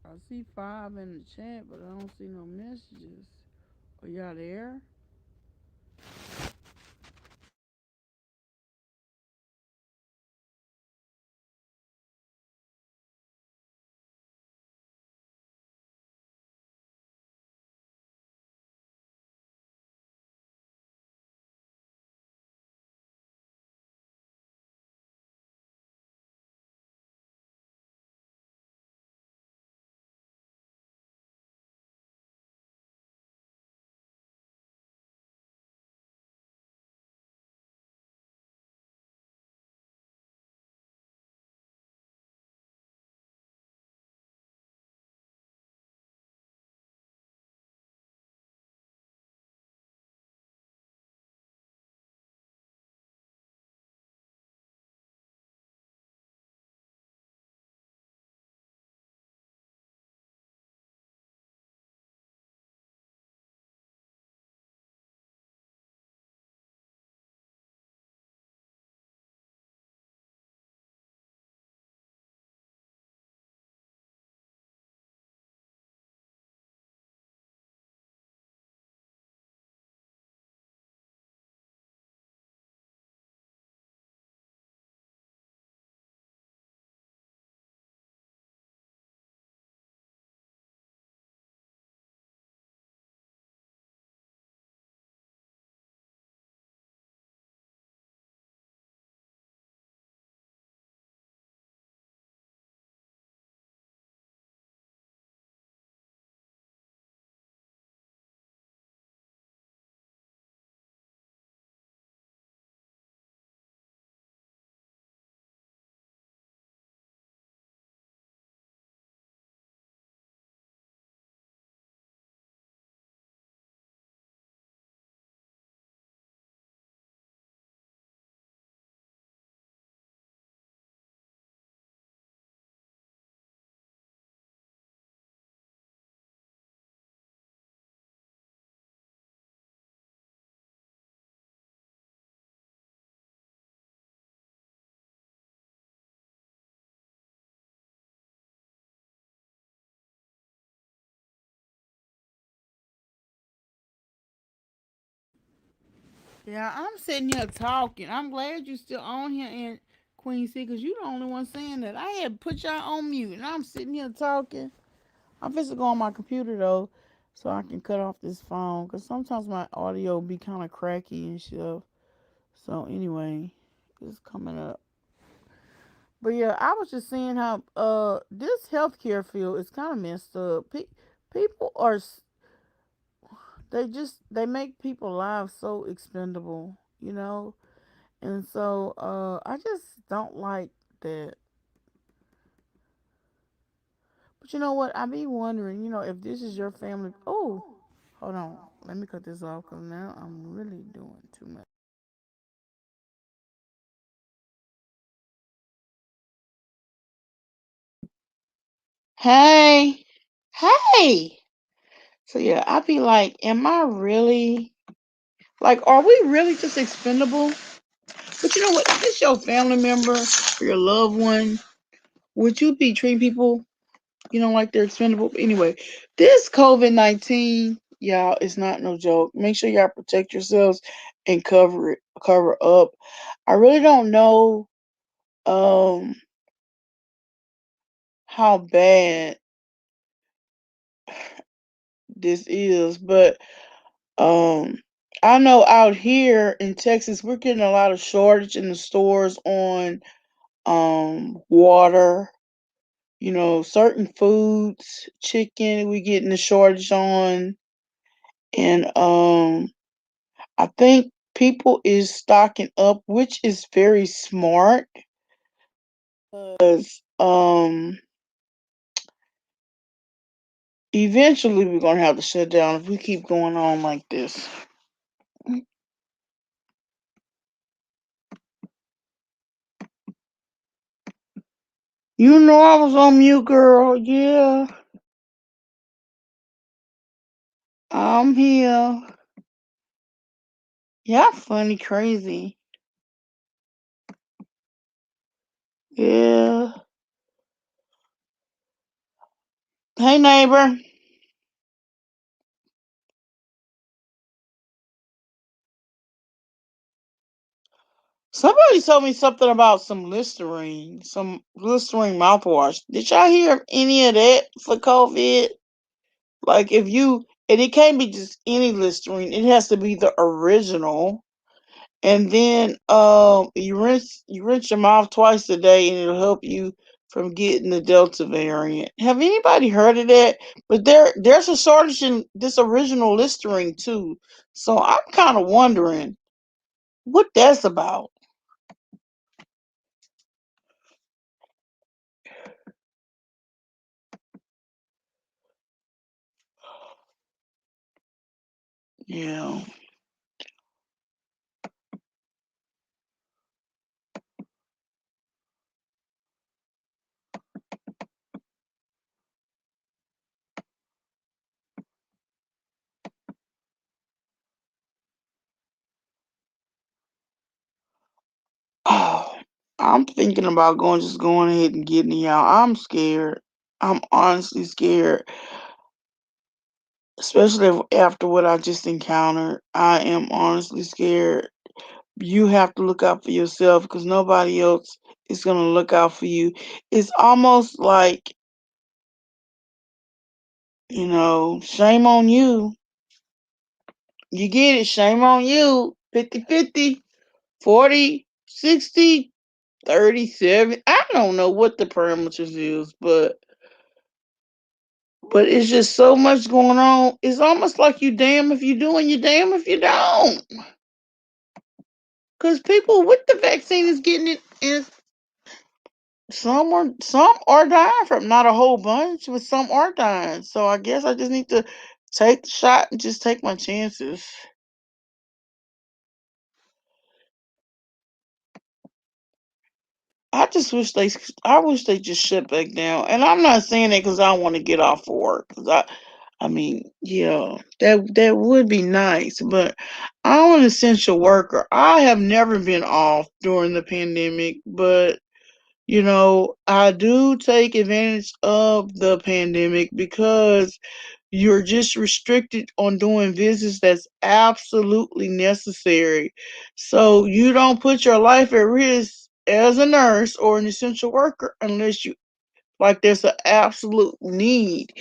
I see five in the chat, but I don't see no messages. Are y'all there? Yeah, I'm sitting here talking. I'm glad you still on here in Queen C, because you the only one saying that. I had put y'all on mute, and I'm sitting here talking. I'm supposed to go on my computer though, so I can cut off this phone, because sometimes my audio be kind of cracky and stuff. So anyway, it's coming up. But yeah, I was just saying how this healthcare field is kind of messed up. People are they make people lives so expendable, you know. And so I just don't like that. But you know what? I be wondering, if this is your family. Oh, hold on. Let me cut this off because now I'm really doing too much. Hey, hey. So yeah, I be like, am I really like, are we really just expendable? But you know what? If it's your family member or your loved one, would you be treating people, like they're expendable? Anyway, this COVID-19, y'all, is not no joke. Make sure y'all protect yourselves and cover up. I really don't know um how bad this is, but um I know out here in Texas we're getting a lot of shortage in the stores on water, certain foods, chicken we getting a shortage on, and I think people is stocking up, which is very smart because eventually we're gonna have to shut down if we keep going on like this. You know I was on mute, girl. Yeah, I'm here. Yeah, funny, crazy. Yeah. Hey, neighbor. Somebody told me something about some Listerine mouthwash. Did y'all hear any of that for COVID? Like if you, and it can't be just any Listerine. It has to be the original. And then you rinse your mouth twice a day, and it'll help you from getting the Delta variant. Have anybody heard of that? But there's a shortage in this original Listerine too. So I'm kind of wondering what that's about. Yeah. Oh, I'm thinking about going ahead and getting it out. I'm scared. I'm honestly scared, especially after what I just encountered. I am honestly scared. You have to look out for yourself because nobody else is going to look out for you. It's almost like, shame on you. You get it, shame on you. 50-50, 40, 60, 37. I don't know what the parameters is, but it's just so much going on. It's almost like you damn if you do and you damn if you don't. Because people with the vaccine is getting it, and some are dying from, not a whole bunch, but some are dying. So I guess I just need to take the shot and just take my chances. I just wish I wish they just shut back down. And I'm not saying that because I want to get off work. Cause I mean, yeah, that would be nice. But I'm an essential worker. I have never been off during the pandemic, but I do take advantage of the pandemic because you're just restricted on doing visits that's absolutely necessary. So you don't put your life at risk as a nurse or an essential worker unless you like there's an absolute need.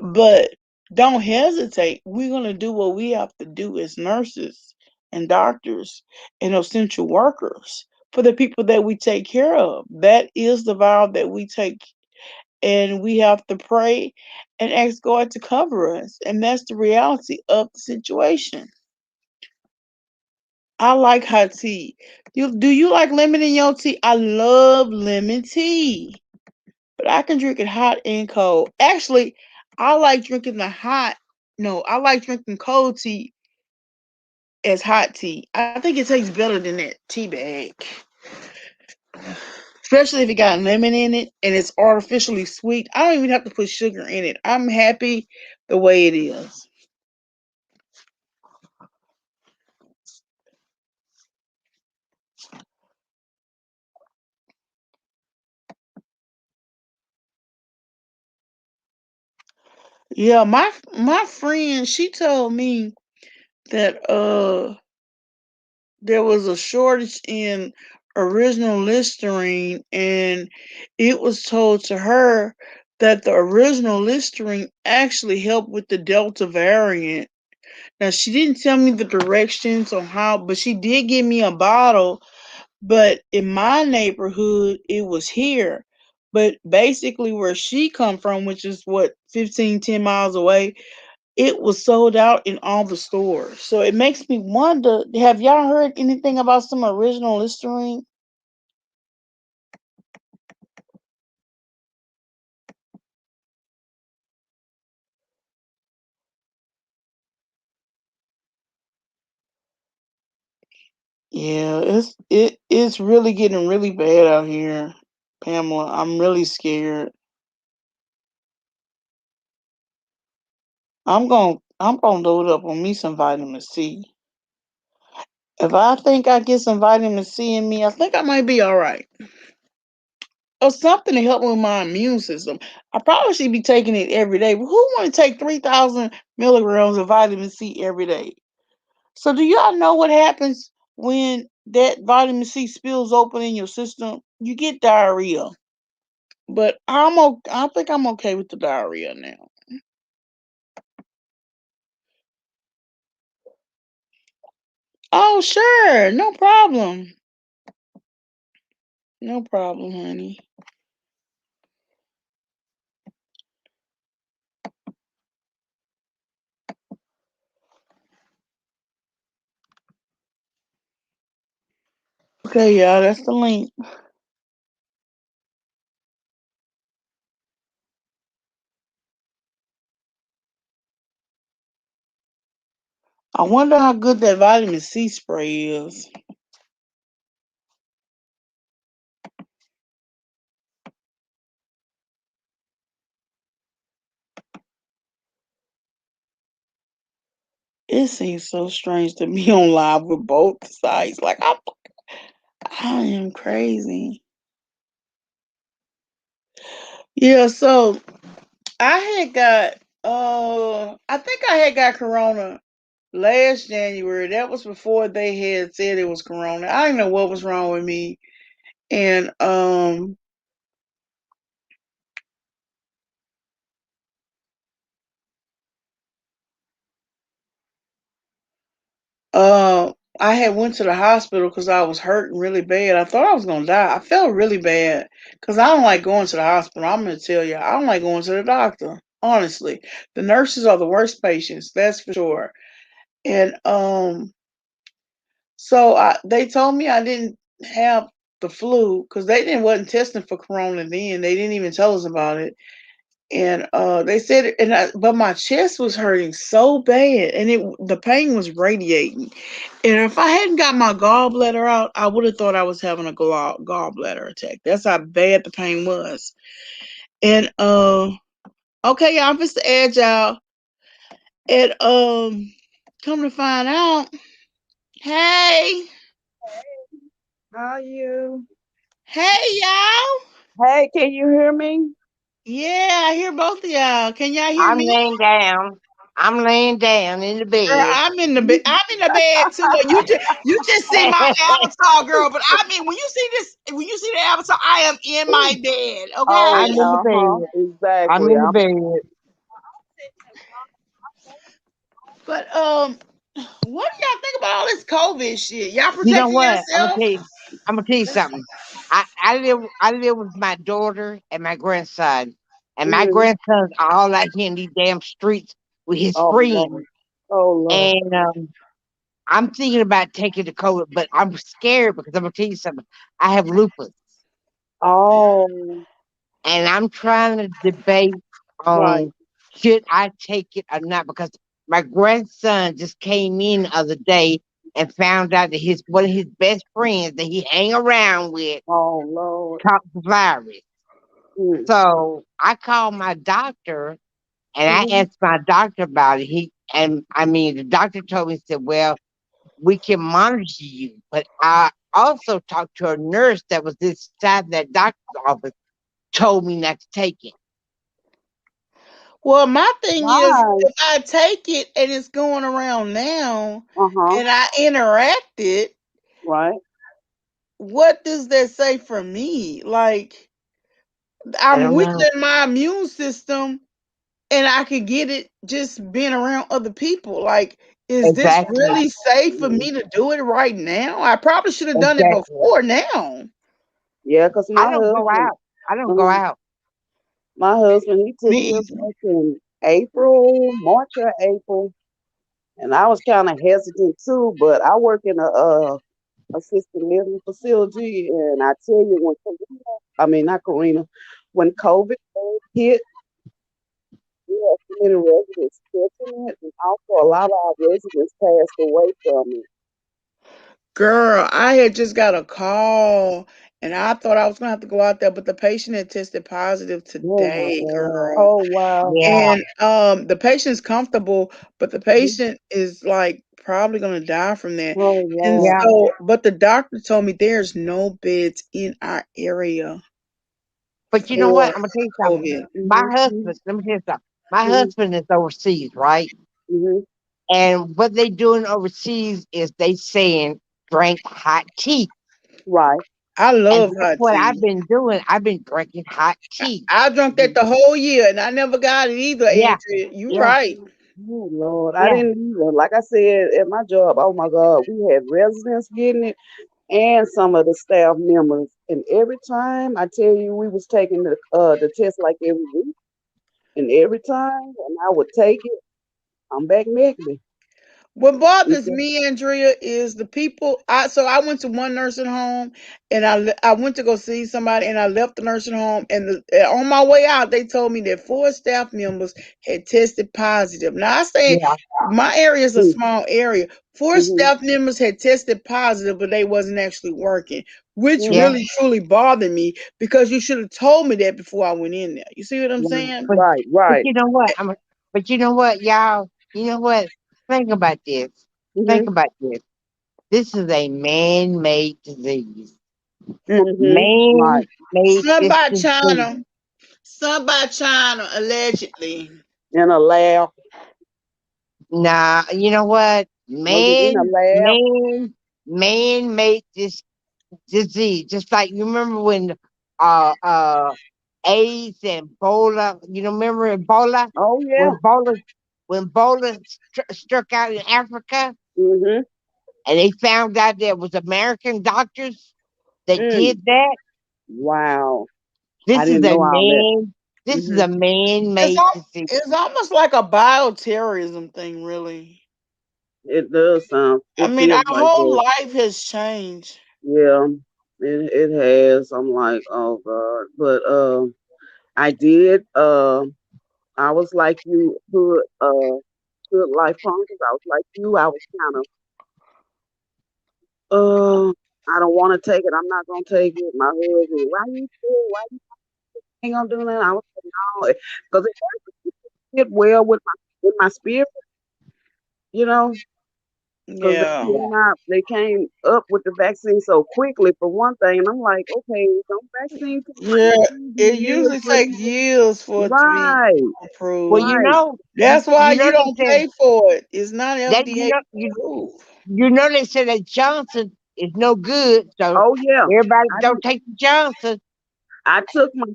But don't hesitate. We're going to do what we have to do as nurses and doctors and essential workers for the people that we take care of. That is the vow that we take, and we have to pray and ask God to cover us. And that's the reality of the situation. I like hot tea. Do you like lemon in your tea? I love lemon tea, but I can drink it hot and cold. Actually, I like drinking the hot. No, I like drinking cold tea as hot tea. I think it tastes better than that tea bag, especially if it got lemon in it and it's artificially sweet. I don't even have to put sugar in it. I'm happy the way it is. Yeah, my friend, she told me that there was a shortage in original Listerine, and it was told to her that the original Listerine actually helped with the Delta variant. Now she didn't tell me the directions on how, but she did give me a bottle. But in my neighborhood, it was here. But basically, where she come from, which is what 15-10 miles away, it was sold out in all the stores. So it makes me wonder, have y'all heard anything about some original Listerine? Yeah, it's really getting really bad out here, Pamela. I'm really scared. I'm gonna load up on me some vitamin C. If I think I get some vitamin C in me, I think I might be all right. or something to help with my immune system. I probably should be taking it every day. But who want to take 3,000 milligrams of vitamin C every day? So, do y'all know what happens when that vitamin C spills open in your system? You get diarrhea. But I think I'm okay with the diarrhea now. Oh, sure. No problem. No problem, honey. Okay, y'all, that's the link. I wonder how good that vitamin C spray is. It seems so strange to be on live with both sides. Like I am crazy. Yeah, so I had got I think I had got corona last January. That was before they had said it was corona. I didn't know what was wrong with me. And I had went to the hospital because I was hurting really bad. I thought I was gonna die. I felt really bad because I don't like going to the hospital. I'm gonna tell you, I don't like going to the doctor. Honestly, the nurses are the worst patients. That's for sure. And so they told me I didn't have the flu because they didn't wasn't testing for corona then. They didn't even tell us about it. And they said, but my chest was hurting so bad, and the pain was radiating. And if I hadn't got my gallbladder out, I would have thought I was having a gallbladder attack. That's how bad the pain was. And okay, y'all, I'm just to add y'all. And come to find out, hey, How are you? hey, y'all. Hey, can you hear me? Yeah, I hear both of y'all. Can y'all hear I'm me? laying down. I'm laying down in the Girl, bed. I'm in the bed. I'm in the bed too. You just see my avatar, girl. But I mean, when you see this, when you see the avatar, I am in my bed. Oh, I'm Okay. in the uh-huh. bed. I'm Exactly. in the bed. But what do y'all think about all this COVID shit? Y'all You know protecting what? yourself? I'm gonna tell you something. I live with my daughter and my grandson. And my Mm-hmm. grandson's all out here in these damn streets with his Oh, friends. Lord. Oh, Lord. And I'm thinking about taking the COVID, but I'm scared because I'm gonna tell you something. I have lupus. Oh, And I'm trying to debate right. on should I take it or not because my grandson just came in the other day and found out that his one of his best friends that he hang around with Oh, Lord. caught the virus. Mm. So I called my doctor and I Mm-hmm. asked my doctor about it. The doctor told me, said, well, we can monitor you. But I also talked to a nurse that was inside that doctor's office, told me not to take it. Well, my thing is, Why? if I take it and it's going around now, Uh-huh. and I interacted, Right. what does that say for me? Like, I I'm don't know. weakening my immune system and I could get it just being around other people. Like, is this Exactly. really safe for Mm. me to do it right now? I probably should have done it Exactly. before now. Yeah, because I don't go out. I don't go out. my husband, he took Me his either. back in April, March or April. And I was kind of hesitant too, but I work in a assisted living facility, and I tell you, I mean not Karina, when COVID hit, we had so many residents catching it, and also a lot of our residents passed away from it. Girl, I had just got a call and I thought I was gonna have to go out there, but the patient had tested positive Oh my today, God! girl. Oh wow! Yeah. And the patient's comfortable, but the Mhm. patient is like probably gonna die from that. Oh And wow! Yeah. so, but the doctor told me there's no beds in our area. But you know for what? I'm gonna tell you something. COVID. My Mm-hmm. husband, let me tell you something. My Mm-hmm. husband is overseas, right? Mm-hmm. And what they doing overseas is they saying drink hot tea. Right. I And love that's hot what I've tea. been doing. I've been drinking hot tea. I drunk that the whole year and I never got it either, Yeah, Andrea. You yeah, right. Oh Lord, I yeah, didn't either. Like I said at my job, oh my God, we had residents getting it and some of the staff members. And every time I tell you, we was taking the test like every week, and every time, and I would take it, I'm back negative. What It's bothers just, me, Andrea, is the people. I went to one nursing home, and I went to go see somebody, and I left the nursing home, and on my way out, they told me that 4 staff members had tested positive. Now I say yeah, my area is a mm, small area. 4 mm-hmm, staff members had tested positive, but they wasn't actually working, which mm, yeah. really truly bothered me because you should have told me that before I went in there. You see what I'm right, saying? But right, but right. you know what? But you know what, y'all? You know what? Think about this. Mm-hmm, Think about this. This is a man-made disease. mm-hmm, right. Man-made Some this by disease. China, some by China, allegedly. In a lab, Nah, you know what? was it in a lab? Man made this disease. Just like you remember when uh uh AIDS and Ebola, you know, remember Ebola? Oh When yeah. Ebola when Ebola struck out in Africa Mm-hmm. and they found out there was American doctors that Mm. did that. Wow. I This is didn't a know all that. man this is Mm-hmm. a man It's made disease. it's almost like a bioterrorism thing, really. It does sound. I It mean, our feels like whole that. life has changed. Yeah, it has. I'm like, oh God. But I did. I was like you, good life Chronicles. I was like you. I was kind of I don't want to take it. I'm not gonna take it. My husband, why you scared? Why you ain't gonna do that? I was like, no, because it doesn't fit well with my spirit, you know. Because Yeah. they came up with the vaccine so quickly for one thing, and I'm like, okay, don't vaccine come out Yeah. It in years usually for takes these. years for it to be Right, Well, approved. you right. know, That's why you know you they don't said pay for it. It's not that FDA you approved. You know they said that Johnson is no good, so Oh yeah, everybody I don't did. take the Johnson. I took my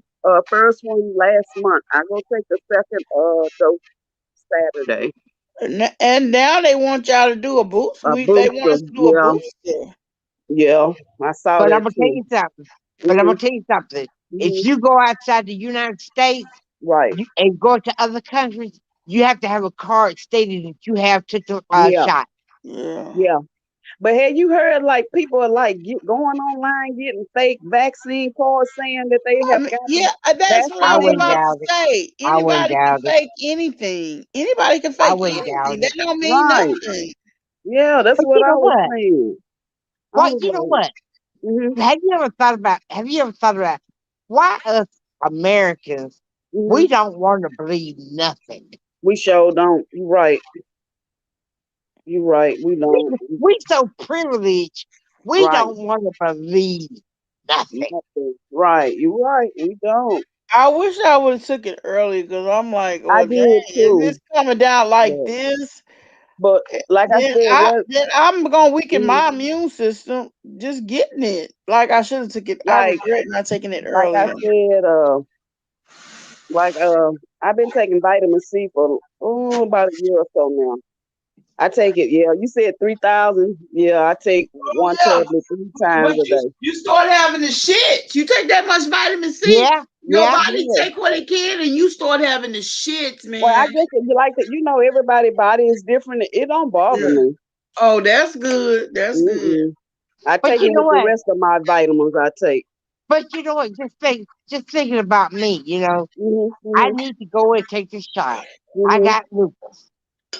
first one last month. I go take the second dose Saturday. And now they want y'all to do a boost. A They want booster. us to do a Yeah, booster. yeah. I saw But I'm that gonna tell too. you something. But I'm Mhm, gonna tell you something. If mhm. you go outside the United States Right. and go to other countries, you have to have a card stating that you have took the Yeah, shot. Yeah. yeah. But have you heard like people are like going online getting fake vaccine cards saying that they I have mean, gotten yeah, that's what I I was vaccinated? wouldn't about to doubt it. say. I wouldn't Anybody can doubt it. fake anything. Anybody can I fake wouldn't doubt anything. it. That don't mean Right. nothing. Yeah, that's But what you I know was what? saying. I What was you know like, what? hmm Have you ever thought about why us Americans hmm we don't want to believe nothing? we sure don't. You're right. You're right. We don't. We so privileged. We Right. don't want to believe nothing. Nothing. Right. You're right. We don't. I wish I would have took it early because I'm like, I oh dang, did is too. this coming down like But, this? but like I said, that Then I'm gonna weaken mhm, my immune system just getting it. Like I should have took it. I like regret not taking it like I earlier. said, like I've been taking vitamin C for about a year or so now. I take it. Yeah, you said 3,000. Yeah, I take Oh one yeah, tablet 3 times but a day. you start having the shit. You take that much vitamin C, Yeah, your yeah. body Yeah. take what it can, and you start having the shits, Well, I man. guess if you like that, everybody body is different. It don't bother Yeah. me. Oh, that's good. That's good. Mm-mm. I But take you it know with the what? rest of my vitamins. I take. But you know what? Just thinking about me. Mhm. I Mhm. need to go and take this shot. I Mhm. got lupus.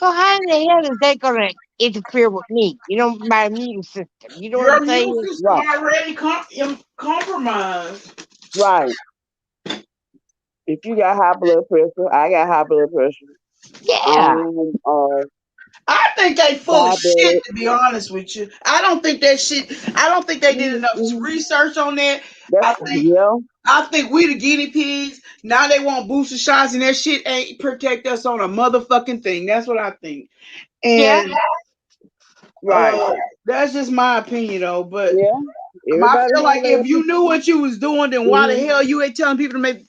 So how in the hell is they gonna interfere with me? My immune system. You know what I'm Your immune saying? system Right. already compromised. Right. If you got high blood pressure, I got high blood pressure. Yeah. Um. I think they full of shit, diabetic. to be honest with you. I don't think that shit. I don't think they did enough Mm-hmm. research on that. That's I think yeah, I think we the guinea pigs. Now they want booster shots and that shit ain't protect us on a motherfucking thing. That's what I think. Yeah, And right. that's just my opinion though. But Yeah, I everybody feel have like if their you knew what you was doing, then why the mm-hmm. hell you ain't telling people to make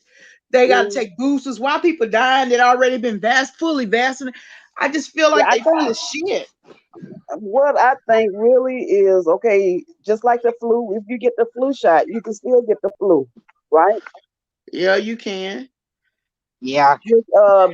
they gotta Mm-hmm. take boosters? Why people dying that already been fully vaccinated? I just feel Yeah, like I they full think of shit. what I think really is okay, just like the flu, if you get the flu shot, you can still get the flu, right? Yeah, you can. yeah.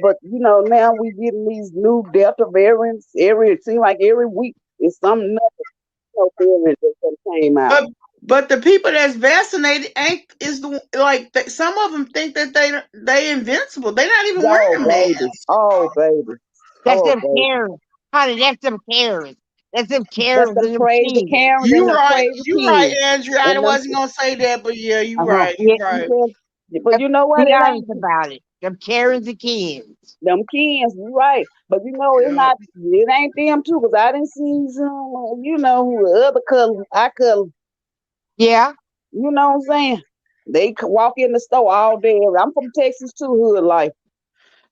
But now we getting these new Delta variants it seems like every week is some another variant that done came out. But the people that's vaccinated ain't is the like some of them think that they invincible. They not even Oh wearing baby, masks. oh baby, That's oh them baby. Karens. Honey, that's them Karens. That's them That's Karens them and them crazy kids. Karens and them crazy You right, kids. Andrew. I And them wasn't gonna say that, but yeah, you uh-huh. right. Yeah, You right. But you know what? be It honest ain't about it. Them Karens and kids. them kids, you right. But it's Yeah. not. It ain't them too. Cause I didn't see some. Other color. I color. Yeah. You know what I'm saying? They walk in the store all day. I'm from Texas too, hood life.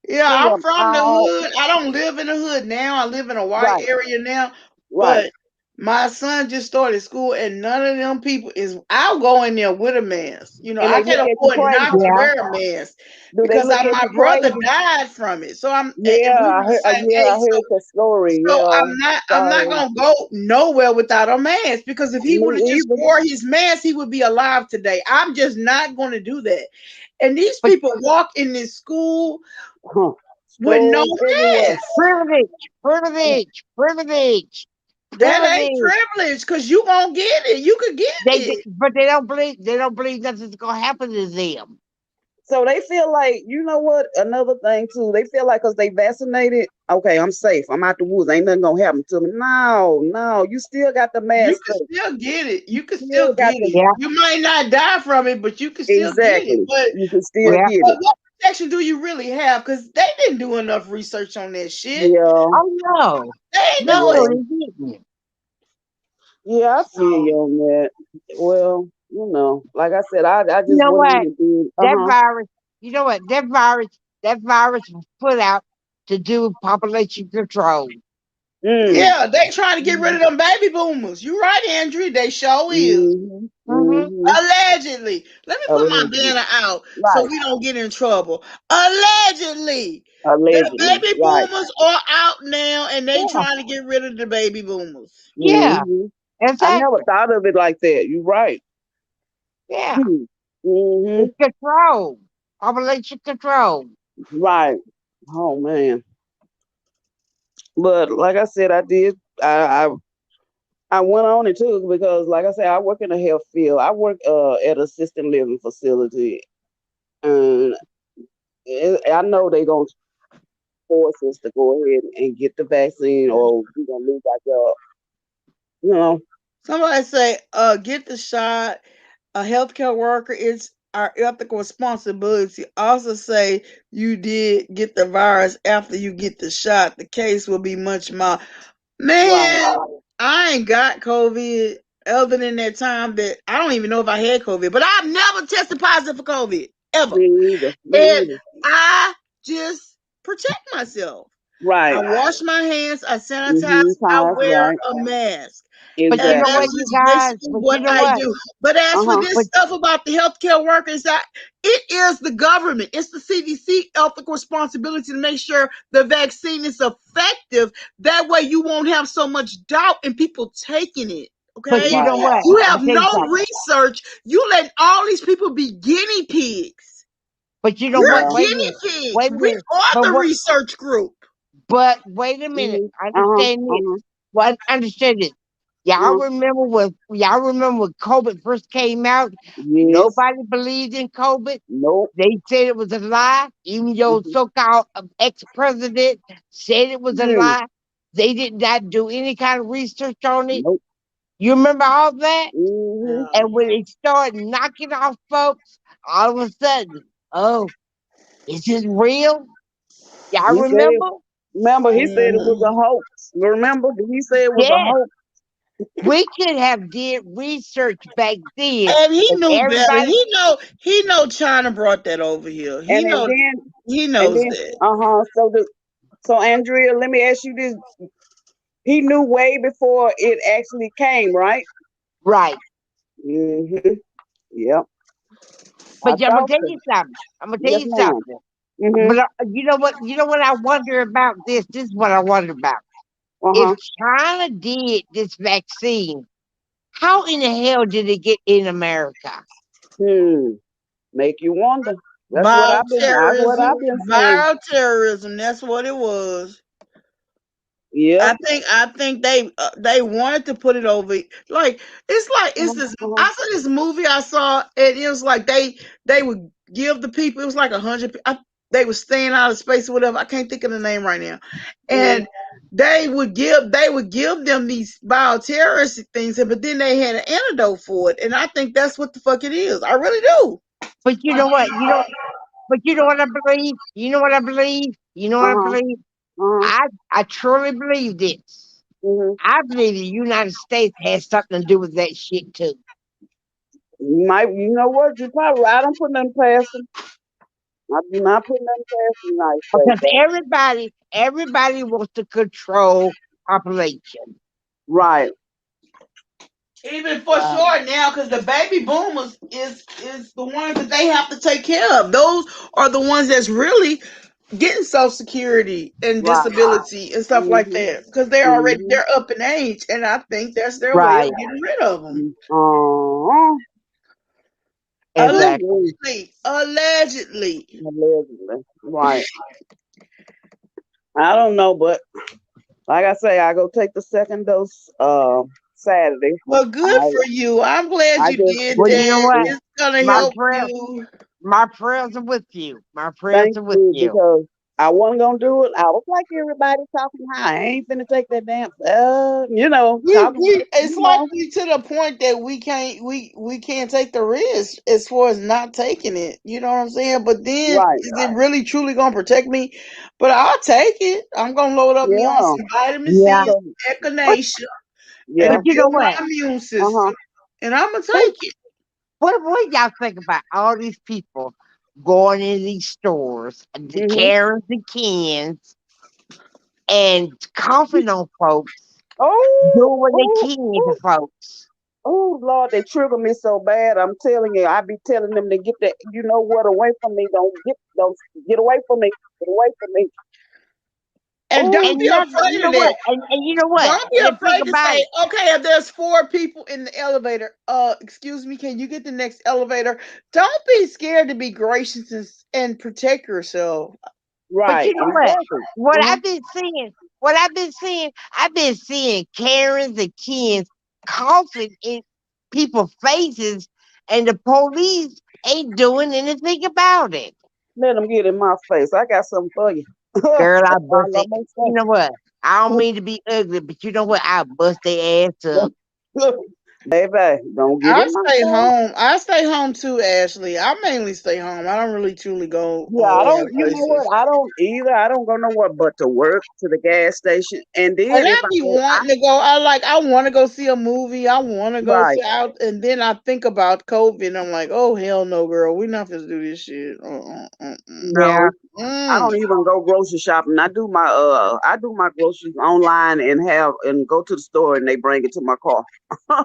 Yeah, See I'm them from the all hood. I don't live in the hood now. I live in a white right, area now. right. But my son just started school, and none of them people is. I'll go in there with a mask. And I they can't look at you afford not crazy. to Yeah. wear a mask Do they because look at my you brother crazy? died from it. So and Yeah, we were the same I age. heard the story. So Yeah, I'm not sorry. gonna go nowhere without a mask because if he Me would have just either. wore his mask, he would be alive today. I'm just not gonna do that. And these But people walk in this school Huh. with no Schools everywhere. mask. privilege, privilege, privilege, That ain't privilege. privilege because you won't get it. You could get it. But they don't believe nothing's gonna happen to them. So they feel like, you know what? Another thing too, they feel like because they vaccinated, okay, I'm safe. I'm out the woods. Ain't nothing gonna happen to me. No, no, you still got the You mask can first. still get it. You can Still still got get the it. Yeah, You might not die from it, but you can still get it. exactly. You can still yeah. get But it. what protection do you really have? Because they didn't do enough research on that shit. Yeah, Oh no. They ain't do No, it. yeah, they didn't. yeah. I feel you on that. Well, like I said, I You just know went what? in and did. That virus, you know what? That virus was put out to do population control. Mm, Yeah, they trying to get rid mm, of them baby boomers. You right, Andrew. They sure is. mm, Hmm. Allegedly. Let me put my Allegedly, banner out so right? we don't get in trouble. Allegedly. The Allegedly, baby right? boomers are out now and they Yeah, trying to get rid of the baby boomers. yeah, Hmm. I never exactly. thought of it like that. You're right. Yeah, Mm-hmm. it's control, population control. Right. Oh man. But like I said, I did. I went on it too because, like I said, I work in the health field. I work at a assisted living facility, and I know they gonna force us to go ahead and get the vaccine, or we're gonna lose our job. You know. Somebody say, get the shot. A healthcare worker, it's our ethical responsibility. Also say you did get the virus after you get the shot. The case will be much more. Right. Man, I ain't got COVID other than that time that I don't even know if I had COVID, but I've never tested positive for COVID ever. Me either. Me And either. I just protect myself. I Right. wash my hands, I sanitize, Mm-hmm. I Times wear right. a mask. But you And know Exactly. what, that's you just guys? basically But you what know I what? do. But as for Uh-huh. this But stuff about the healthcare workers, it is the government, it's the CDC ethical responsibility to make sure the vaccine is effective. That way you won't have so much doubt in people taking it. but Okay? you know Right. what? You I'm have gonna tell you no something. research. You let all these people be guinea pigs. But you know what? We're Yeah. Wait a guinea minute. pigs. Wait a We minute. are But the what? research group. But wait a minute. Mm-hmm. Uh-huh. Understand this. Uh-huh. Well, understand this. Uh-huh. Y'all remember when COVID first came out? Yes. Nobody believed in COVID. Nope. They said it was a lie. Even your Mm-hmm. so-called ex-president said it was a Mm. lie. They did not do any kind of research on it. Nope. You remember all that? Mm-hmm. Yeah. And when they started knocking off folks, all of a sudden, oh, is this real? Y'all He said remember? Remember, he said it was a Mhm. hoax. Remember, he said it was a Yes, hoax, we could have did research back then, And he and knew better. everybody. He know China brought that over here. and then He and knows then that. so Andrea, let me ask you this: he knew way before it actually came, right? Right. Mm-hmm. Yep. I But I'm gonna thought tell so. you something. I'm gonna tell Yes, you ma'am. something. Mm-hmm. But you know what? You know what I wonder about this? This is what I wonder about. If Uh-huh. China did this vaccine, how in the hell did it get in America? Hmm. Make you wonder. That's what Bioterrorism. I've been saying. Bioterrorism. That's what it was. Yep. I think they wanted to put it over, like it's Uh-huh. this. Uh-huh. I saw this movie I saw, and it was like they would give the people, it was like 100. They were staying out of space or whatever. I can't think of the name right now, Mm-hmm. and they would give them these bioterroristic things, but then they had an antidote for it, and I think that's what the fuck it is. I really do. But you know what? But you know what I believe? You know what I believe? You know what I Uh-huh. believe? Uh-huh. I truly believe this. Mm-hmm. I believe the United States has something to do with that shit too. You know what? You probably right. I don't put nothing past them. I do not put nothing past the United States, Because though. everybody wants to control population. Right. Even for Right. sure now, because the baby boomers is the ones that they have to take care of. Those are the ones that's really getting Social Security and Right. disability and stuff like Mm-hmm. that, because Mm-hmm. they're up in age, and I think that's their way of Right. getting rid of them. Uh-huh. Exactly. Ooh, Allegedly. allegedly. Right. I don't know, but like I say, I go take the second dose Saturday. Well, good I for you. I'm glad I you just did Well, you know that. what? It's gonna My help prayer, you. my prayers are with you. My prayers thank are with you you. because I wasn't gonna do it. I was like everybody talking high. I ain't finna take that damn talking, It's like know. we to the point that we can't take the risk as far as not taking it. You know what I'm saying? But then Right. is it really truly gonna protect me? But I'll take it. I'm gonna load up me on Yeah. some vitamin C Yeah. and So some But echinacea yeah. but and you know build my what? immune Uh-huh. system. And I'm gonna What take it. what y'all think about all these people going in these stores, the Mm-hmm. Karens and Kens, and coughing on folks, Oh, doing what they oh, can to oh, folks. oh, Lord, they trigger me so bad. I'm telling you, I be telling them to get that, away from me. Don't get away from me. Get away from me. And don't Oh, be And nothing, you afraid know of what? that. And you know what? Don't be And think afraid to about say, it. okay, if there's four people in the elevator, excuse me, can you get the next elevator? Don't be scared to be gracious and protect yourself. But right, you know what? exactly. What Uh-huh. I've been seeing Karens and Kens coughing in people's faces, and the police ain't doing anything about it. Let them get in my face. I got something for you. Girl, I That's all bust I'm it. gonna You know what? I don't mean to be ugly, but you know what? I bust their ass up. say. Baby, don't get I in my stay face. home. I stay home too, Ashley. I mainly stay home. I don't really truly go Yeah, a I lot don't. of You know what? places. I don't either. I don't go nowhere but to work, to the gas station, and And then if I be wanting to go. I want to go see a movie. I want to go right, see out, and then I think about COVID. And I'm like, oh hell no, girl, we're not gonna do this shit. no, Yeah, I Mm. don't even go grocery shopping. I do my groceries online and go to the store and they bring it to my car.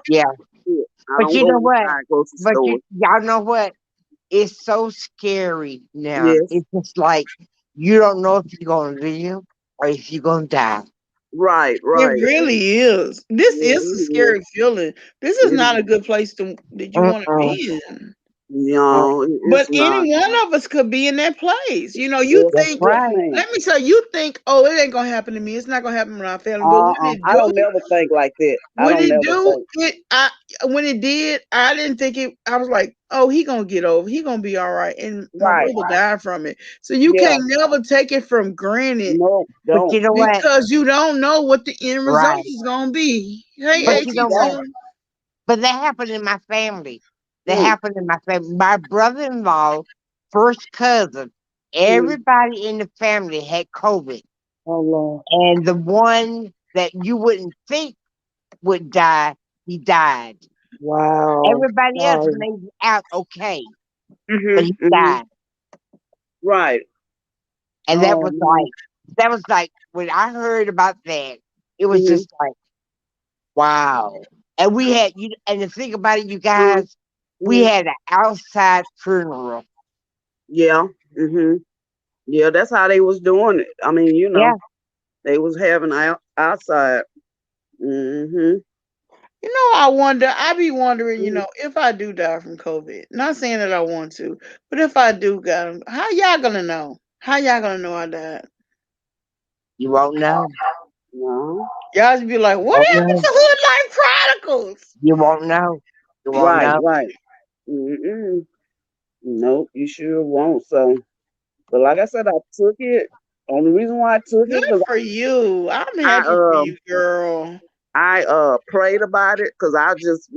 yeah. Yeah, I But don't you go know what? inside grocery But stores. y'all know what? It's so scary now. Yes, It's just like you don't know if you're gonna live or if you're gonna die. right, It right. really is. This Yeah, is a it is. scary feeling. This is It not a is. good place that you want to Uh-uh. be in. No, it's But not. any one of us could be in that place. You Yes, That's think, yes, right. ma'am. let me tell you, you think, oh, it ain't gonna happen to me. It's not gonna happen to my family. But when it I do, don't never think like that. I when don't it never do, think. when it did, I didn't think it. I was like, oh, he gonna get over. He gonna be all right. And my Right. brother died from it. So you Yeah. can't never take it from granted No, But don't. you know what? because you don't know what the end result Right. is gonna be. Hey, But No, you you know what? don't. AT2. But that happened in my family. That Mm, happened in my family. My brother-in-law, first cousin, mm, everybody in the family had COVID. Oh Lord. And the one that you wouldn't think would die, he died. Wow. Everybody else Sorry. made it out okay, but Mhm. he Mhm. died. Right. And Oh man. that was like, when I heard about that, it was Mhm. just like, wow. And we had, and the thing about it, you Mhm. guys, we Mhm. had an outside funeral. Yeah. Mhm. Yeah, that's how they was doing it. I mean, Yeah, they was having outside. Mhm. I wonder, I be wondering, Mhm. if I do die from COVID, not saying that I want to, but if I do got 'em, how y'all gonna know? How y'all gonna know I died? you won't know. No. Y'all just be like, You what won't happened know. to Hood Life Chronicles? You won't know. You won't Right. know. Right. Mm-mm. Nope. You sure won't. So, but like I said, I took it. Only reason why I took it Good because for you. I'm I happy for you, girl. prayed about it because I just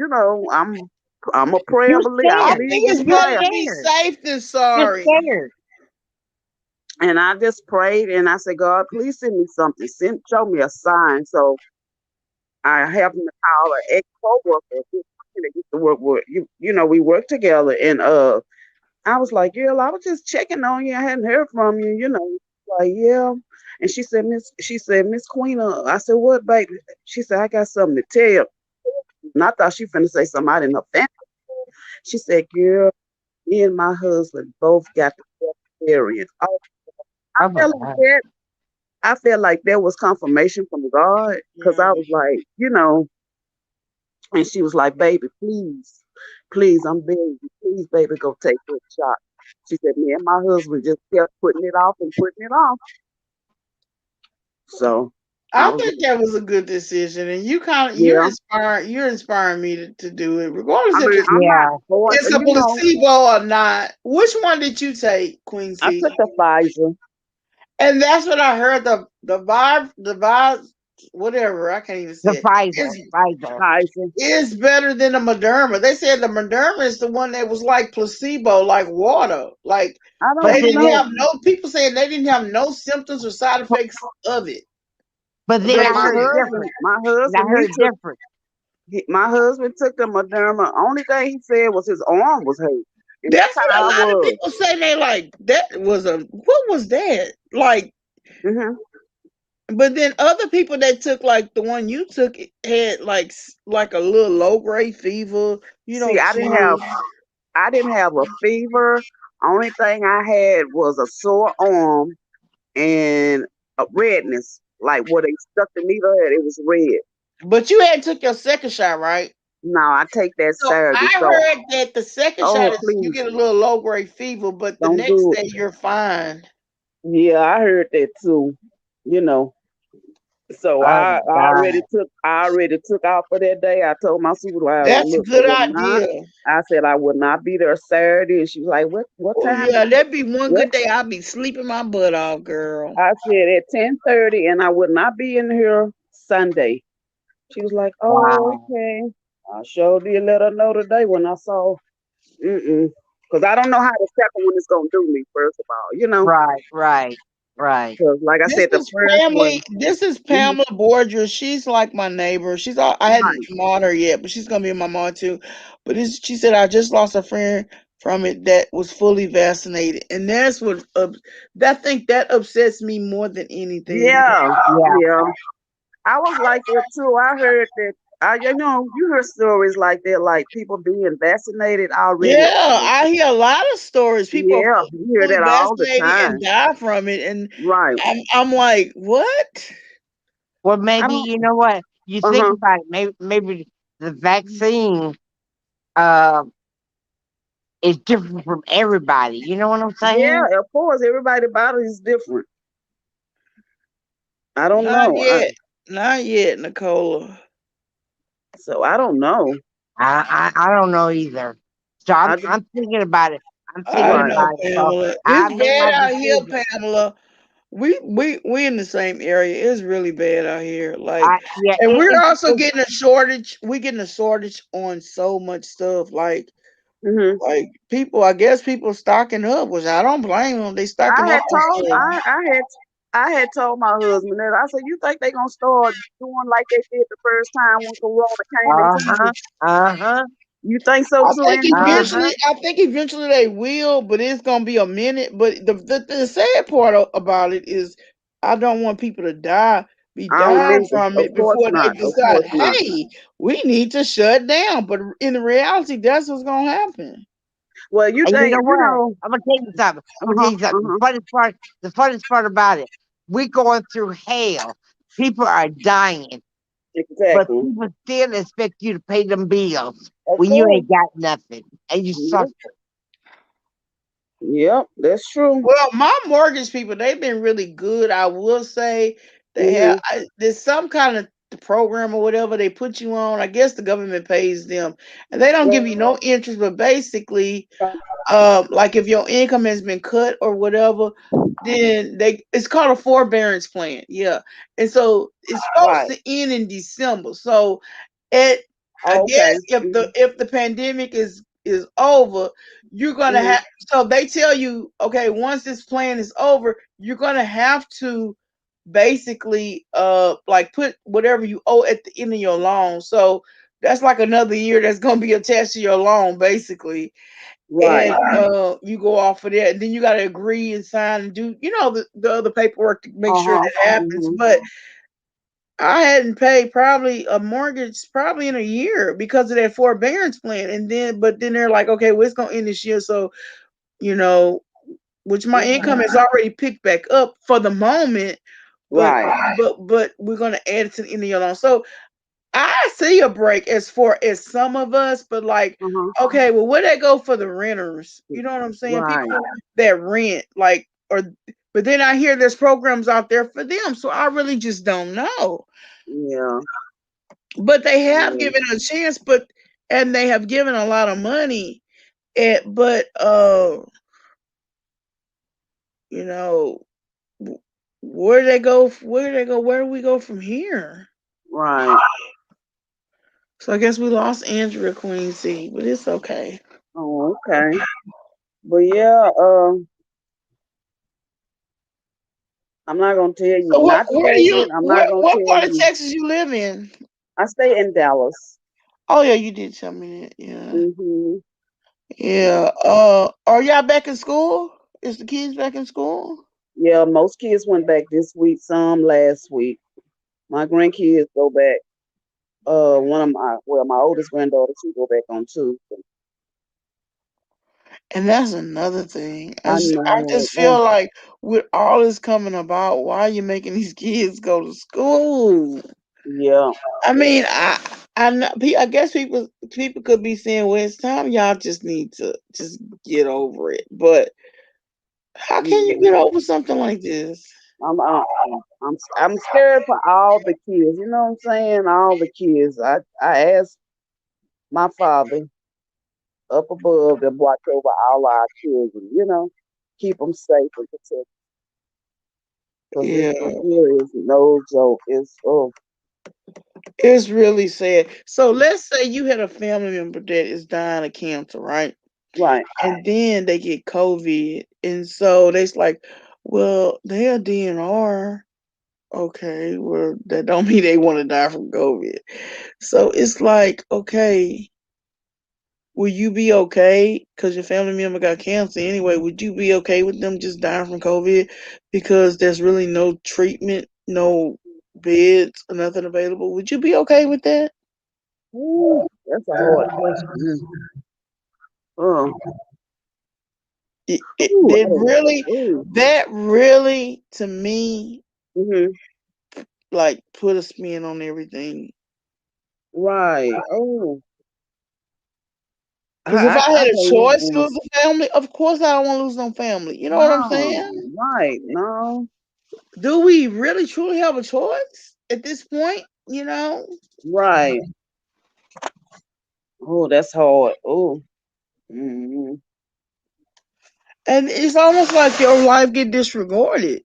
I'm a prayer You're believer. I I scared. believe think in it's You're better prayer. to be scared. safe than You're sorry. scared. And I just prayed and I said, God, please send me something. Show me a sign. So I happened to call an ex coworker that used to work with we worked together and I was like, girl, I was just checking on you. I hadn't heard from you. Like, yeah. And she said, Miss Queen, I said, what, baby? She said, I got something to tell you. And I thought she finna say somebody in her family. She said, girl, me and my husband both got the experience. Oh, I Oh my felt like God. that. I felt like there was confirmation from God because I was Mm. like, and she was like, baby, please, please, I'm begging you, please, baby, go take that shot. She said, me and my husband just kept putting it off and putting it off. So I I was think like, that was a good decision, and you're yeah. inspiring me to do it, regardless I if mean, I'm not Yeah. for it's a placebo or not. Which one did you take, Queen I C? took the Pfizer. And that's what I heard. The vibe, whatever. I can't even The say it. Pfizer. Pfizer. Pfizer. Is better than the Moderna. They said the Moderna is the one that was like placebo, like water. Like I But they don't then didn't it, have know. no people saying they didn't have no symptoms or side effects of it. but then But They I my heard said husband, different. my And I husband, heard different. my husband took the Moderna. Only thing he said was his arm was hurt, and that's that's what how a I lot of was. people say. They like that was a what was that like? Hmm. But then other people that took like the one you took had like a little low grade fever, See, chills. I didn't have a fever. Only thing I had was a sore arm and a redness, like where they stuck the needle at. It was red. But you had took your second shot, right? Now I take that So Saturday. I So, heard that the second shot oh is you please, get a little low grade fever, but the don't next do day you're fine. it. Yeah, I heard that too. You know. So Oh my God. I already took off for that day. I told my supervisor, That's a look, good idea. I said I would not be there Saturday. And she was like, what Oh time? yeah, that'd be one What? good day. I'll be sleeping my butt off, girl. I said at 10:30, and I would not be in here Sunday. She was like, oh, Wow. okay. I sure did let her know today when I saw, because I don't know how the second one is gonna do me. First of all. Right, right, right. Because like I This said, the is first family. one, This is mhm, Pamela Borger. She's like my neighbor. She's all. I hadn't right? met her yet, but she's gonna be my mom too. But she said I just lost a friend from it that was fully vaccinated, and that's what. I think that upsets me more than anything. Yeah, Yeah. yeah. I was like that too. I heard that. You hear stories like that, like people being vaccinated already. Yeah, I hear a lot of stories. People are Yeah, you hear fully that all the vaccinated and time. die from it, and Right. I'm like, what? Well, I maybe don't. you know what you Uh think huh. about it. Maybe the vaccine uh is different from everybody. You know what I'm saying? Yeah, of course, everybody body is different. I don't Not know. yet, not yet, Nicola. So I don't know. I don't know either. So I just, I'm thinking about it. I'm thinking I right. know, about it. So Pamela. I It's make my bad out here, decision. Pamela. We in the same area. It's really bad out here. Like, I yeah. and we're It, also it, getting a shortage. We're getting a shortage on so much stuff. Hmm. People. I guess people stocking up, which I don't blame them. They stocking I up had on told. stuff. I had. I had told my husband that I said, "You think they gonna start doing like they did the first time when Corona came into Uh-huh. you? Uh-huh. You think so I too, think Andrea?" Uh-huh. eventually they will, but it's gonna be a minute. But the sad part about it is, I don't want people to be I don't dying either. from Of it course before they not. Of decide, course not. hey, we need to shut down. But in reality, that's what's gonna happen. Well, you And you think know you what? know? I'm gonna tell you something. I'm Uh gonna tell huh. you Uh something. huh. The funniest part about it, we're going through hell. People are dying, but Exactly. people still expect you to pay them bills Of when you course. ain't got nothing and you Yep. suffer. Yep. That's true. Well, my mortgage people, they've been really good. I will say they have. Mhm. There's some kind of program or whatever they put you on. I guess the government pays them, and they don't give you no interest. But basically, like if your income has been cut or whatever, then it's called a forbearance plan. Yeah, and so it's supposed Right. to end in December. So it, I Okay. guess if the pandemic is over, you're gonna Mhm. have. So they tell you, okay, once this plan is over, you're gonna have to basically like put whatever you owe at the end of your loan. So that's like another year that's gonna be attached to your loan, basically, and Right. you go off of that, and then you got to agree and sign and do the other paperwork to make Uh sure huh. that happens. Mhm. But I hadn't paid probably a mortgage probably in a year because of that forbearance plan, and then they're like, okay, well, it's gonna end this year, so you know, which my Mhm. income has already picked back up for the moment, but Right. but we're gonna add it to the end of your loan. So I see a break as far as some of us, but like, Uh huh. okay, well, where that go for the renters? You know what I'm saying? Right. People that rent, like, or but then I hear there's programs out there for them, so I really just don't know. Yeah. But they have Yeah. given a chance, and they have given a lot of money. But you know, where they go? Where they go? Where do we go from here? Right. So I guess we lost Andrea Queen C, but it's okay. Oh, okay. But yeah, I'm not gonna tell you So not to where do take it. you I'm not gonna what tell part of you. Texas you live in? I stay in Dallas. Oh yeah, you did tell me that. Yeah. Mhm. Yeah. Are y'all back in school? Is the kids back in school? Yeah, most kids went back this week. Some last week. My grandkids go back. One of my oldest granddaughter, she go back on Tuesday. And that's another thing. I I know it. just Oh, feel like with all this coming about, why are you making these kids go to school? yeah. I mean, I know, I guess people could be saying, "Well, it's time y'all just need to just get over it." But how can you Yeah. get over something like this? I'm scared for all the kids. You know what I'm saying? All the kids. I asked my father up above to watch over all our children. Keep them safe and protect. Because Yeah. this here is no joke. It's It's really sad. So let's say you had a family member that is dying of cancer, right? right. And then they get COVID. And so they's like, well, they're DNR. Okay, well, that don't mean they want to die from COVID. So it's like, okay, will you be okay? Because your family member got cancer anyway. Would you be okay with them just dying from COVID? Because there's really no treatment, no beds, nothing available. Would you be okay with that? Ooh, that's a hard question. Oh, ooh, ooh. That really to me Mhm. like put a spin on everything. Right. Oh, Because if I I had a can't choice to even. lose a family, of course I don't want to lose no family. You know what I'm No. saying? Right. No. Do we really truly have a choice at this point? Right. Oh, that's hard. Oh. Hmm. And it's almost like your life get disregarded.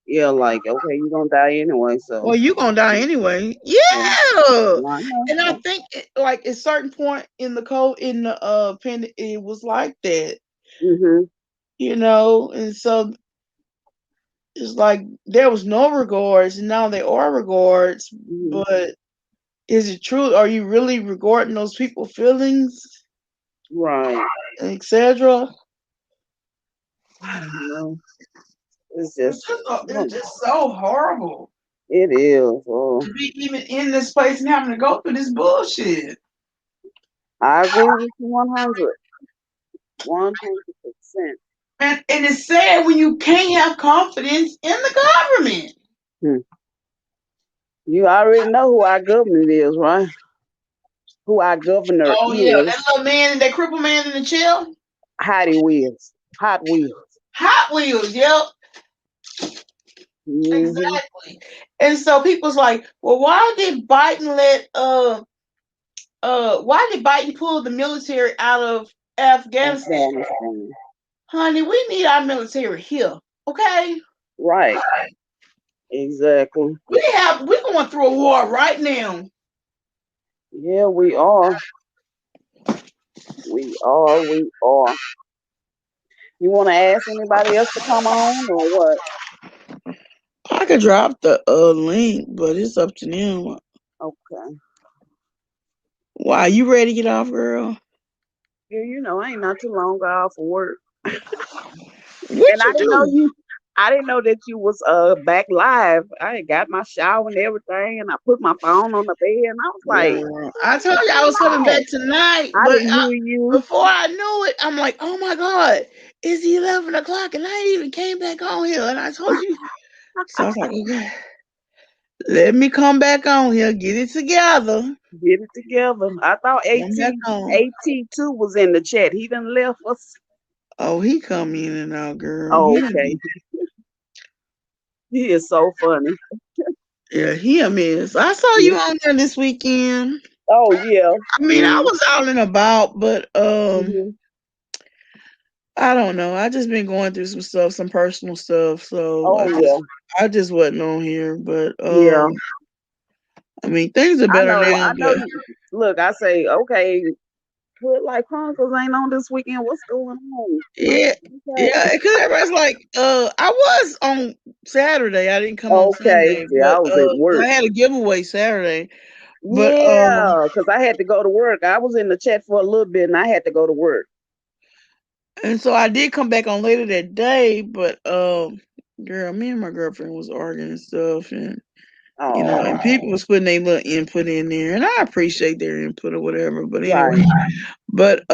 Yeah. Like, okay, you're gonna die anyway. Well, So. you gonna die anyway. Yeah. Yeah. I know. And I think like at certain point in the code in the pen it was like that. Mhm. And so It's like there was no regards, and now there are regards. Mhm. But is it true? Are you really regarding those people's feelings, Right. etc.? I don't know. It's It's just, just, I it's don't know. just so horrible It is. Oh, to be even in this place and having to go through this bullshit. I agree with you 100. 100%. And it's sad when you can't have confidence in the government. Hmm. You already know who our government is, right? Who our governor Oh yeah, that is. little man, that crippled man in the chair. Hottie Wheels. Hot Wheels. Hot Wheels, yep, Hmm. exactly. And so people's like, well, why did Biden pull the military out of Afghanistan? Afghanistan. Honey, we need our military here. Okay? Right. Exactly. We're going through a war right now. Yeah, we are. We are. We are. You want to ask anybody else to come on or what? I could drop the link, but it's up to them. Okay. Why, you ready to get off, girl? Yeah, I ain't not too long off for work. And What I you didn't know do? you I didn't know that you was back live. I had got my shower and everything and I put my phone on the bed and I was like, Girl, I told what's you I was going coming on? back tonight, I but didn't hear you. before I knew it, I'm like, oh my God, it's 11 o'clock and I ain't even came back on here. And I told you. So I was like, okay, let me come back on here, get it together. Get it together. I thought Come back on. AT2 was in the chat. He done left us. Oh, he come in and out, girl. Oh, okay. He is so funny. Yeah, he a miss. I saw Yeah. you on there this weekend. Oh yeah. I mean, I was out and about, but Mm-hmm. I don't know. I just been going through some stuff, some personal stuff. So Oh yeah. I just wasn't on here. But Yeah. I mean, things are I better know. now. I know But you. Look, I say, okay, put like Chronicles ain't on this weekend. What's going on? I'm yeah, like, yeah, because everybody's like, I was on Saturday. I didn't come on okay. Sunday, Yeah, I but was at work. I had a giveaway Saturday. But Yeah, because I had to go to work. I was in the chat for a little bit and I had to go to work. and so I did come back on later that day. But girl, me and my girlfriend was arguing and stuff, and Oh, and people was putting their little input in there, and I appreciate their input or whatever. But right. anyway, but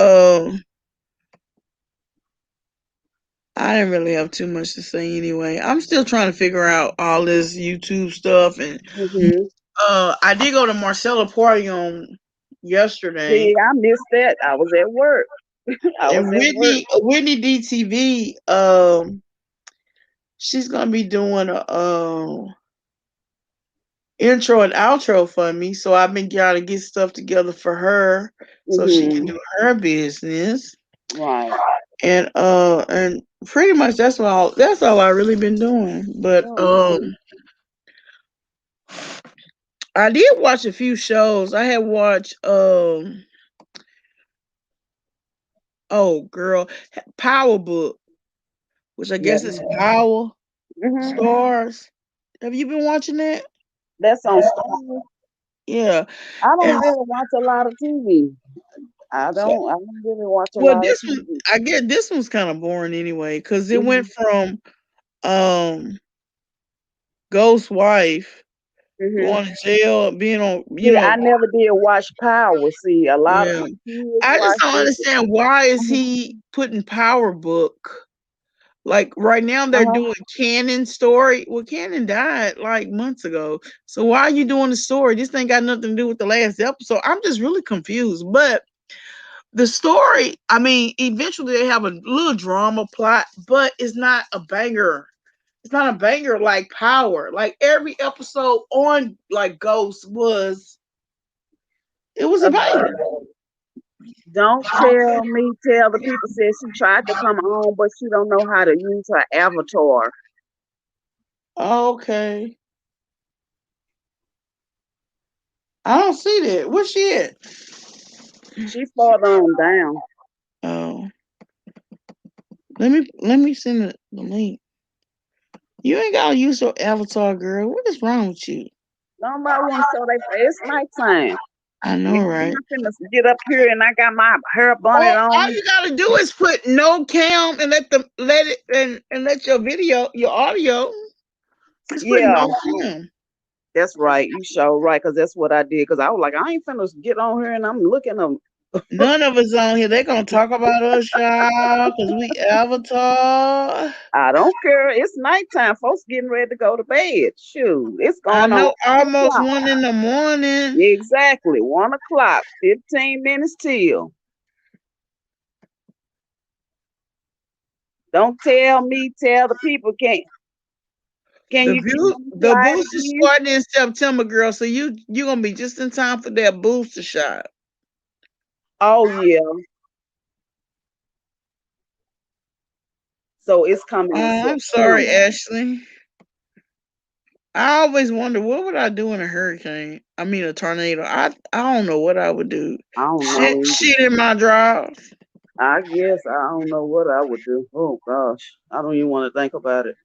I didn't really have too much to say anyway. I'm still trying to figure out all this YouTube stuff, and Hmm. I did go to Marcella party on yesterday, See, I missed that. I was at work. I was and at work. Whitney DTV, she's gonna be doing a intro and outro for me. So I've been trying to get stuff together for her so she can Hmm. do her business. Right. And pretty much that's all I really been doing. But Oh, okay. I did watch a few shows. I had watched oh girl, Power Book, which I Yeah. guess is Power Hmm. Stars. Have you been watching that? That's on Star. Yeah. I don't And really watch a lot of TV. so I don't really watch a well lot of this one TV. I guess this one's kind of boring anyway, because it went Hmm. from um Ghost wife Hmm. going to jail, being on, See, I never did watch Power. See, a lot of yeah. my kids I just watched don't it. understand why is Uh-huh. he putting Power Book. Like right now they're Uh-huh. doing Canon story. Well, Canon died like months ago. So why are you doing the story? This ain't got nothing to do with the last episode. I'm just really confused. But the story, I mean, eventually they have a little drama plot, but it's not a banger. It's not a banger like Power. Like every episode on like Ghost was, it was a banger. Don't tell the people said she tried to come on, but she don't know how to use her avatar. Okay. I don't see that. Where's she at? She farther on down. Oh, let me send the link. You ain't gotta use your avatar, girl. What is wrong with you? Nobody want to show their face. It's nighttime. I know, You think right? I'm finna get up here and I got my hair bonnet All on? you gotta do is put no cam and let it and let your video, your audio. Just put Yeah, no cam. that's right. You sure right, cause that's what I did. Cause I was like, I ain't finna get on here and I'm looking them. None of us on here. They gonna talk about us, y'all, cause we avatar. I don't care. It's nighttime. Folks getting ready to go to bed. Shoot, it's I going on know, 1 almost o'clock. 1 in the morning. Exactly, 1 o'clock. 15 minutes till. Don't tell me. Tell the people. Can you keep on The quiet boost is again? starting in September, girl. So you gonna be just in time for that booster shot. Oh yeah. So it's coming in Oh, I'm sorry, September. Ashley. I always wonder what would I do in a hurricane. I mean a tornado. I don't know what I would do. I don't know either. Shit in my drawers. I guess I don't know what I would do. Oh gosh, I don't even want to think about it.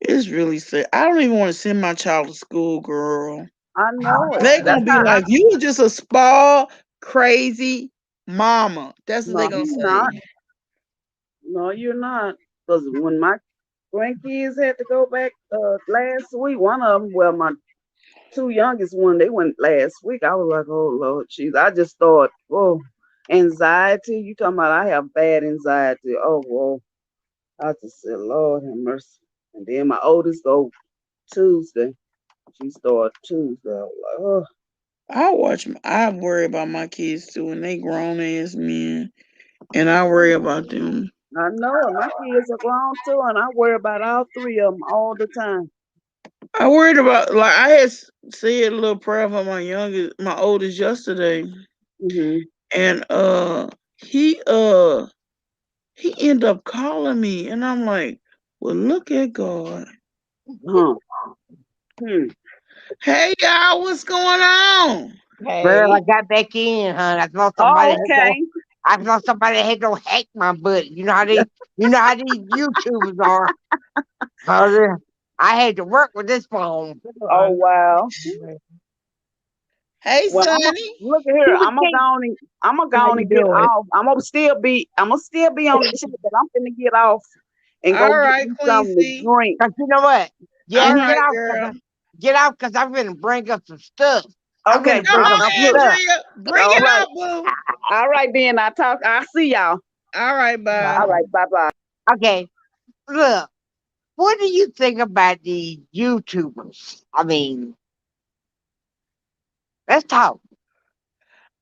It's really sad. I don't even want to send my child to school, girl. I know it. They That's gonna be how I. like, you were just a spoiled, crazy mama. That's what they No, gonna you're not. say. No, you're not. Because when my grandkids had to go back last week, one of them, well, my two youngest one, they went last week. I was like, oh Lord, jeez. I just thought, oh, anxiety. You talking about? I have bad anxiety. Oh, whoa. I just said, Lord have mercy. And then my oldest go Tuesday. She started Tuesday. I was like, oh, I worry about my kids too, and they grown ass men, and I worry about them. I know it. My kids are grown too, and I worry about all three of them all the time. I worried about like I had said a little prayer for my oldest yesterday, Hmm. and he ended up calling me, and I'm like, well, look at God. Huh. Hmm. Hey y'all, what's going on? Girl, I Hey, got back in, huh? Oh, okay. I thought somebody had to hack my butt. You know how these YouTubers are. Huh? I had to work with this phone. Oh, wow. Hey Well, I'm gonna Sonny. look at here. Who was that? I'm gonna how go on you and get doing? off. I'm gonna still be on the chat, but I'm gonna get off and All go get right, me Queen something to C. drink. Cause you know what? All Yeah, Hmm. right, girl. get out, cause I'm gonna bring up some stuff. I'm gonna Okay. Come bring up on, some Look. stuff. Andrea. Bring All it right. out, boo. All right. Then I talk. I'll see y'all. All right, bye. All right. Bye bye. Okay, look. What do you think about the YouTubers? I mean, let's talk.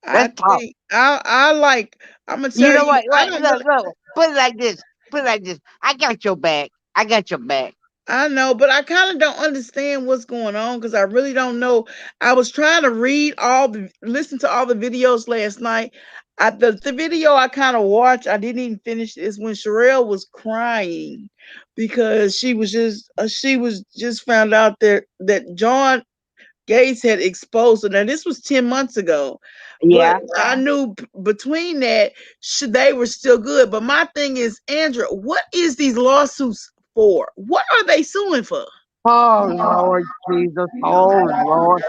I Let's talk. think I like. I'm gonna You tell know you. what? I Like, don't look, really. look. Put it like this. Put it like this. I got your back. I got your back. I know, but I kind of don't understand what's going on because I really don't know. I was trying to listen to all the videos last night. The video I kind of watched, I didn't even finish, is when Sherelle was crying because she was just found out that John Gates had exposed her. Now this was 10 months ago, but Yeah. I knew between that they were still good. But my thing is, Andrea, what is these lawsuits for? What are they suing for? Oh Lord Jesus. Oh Lord.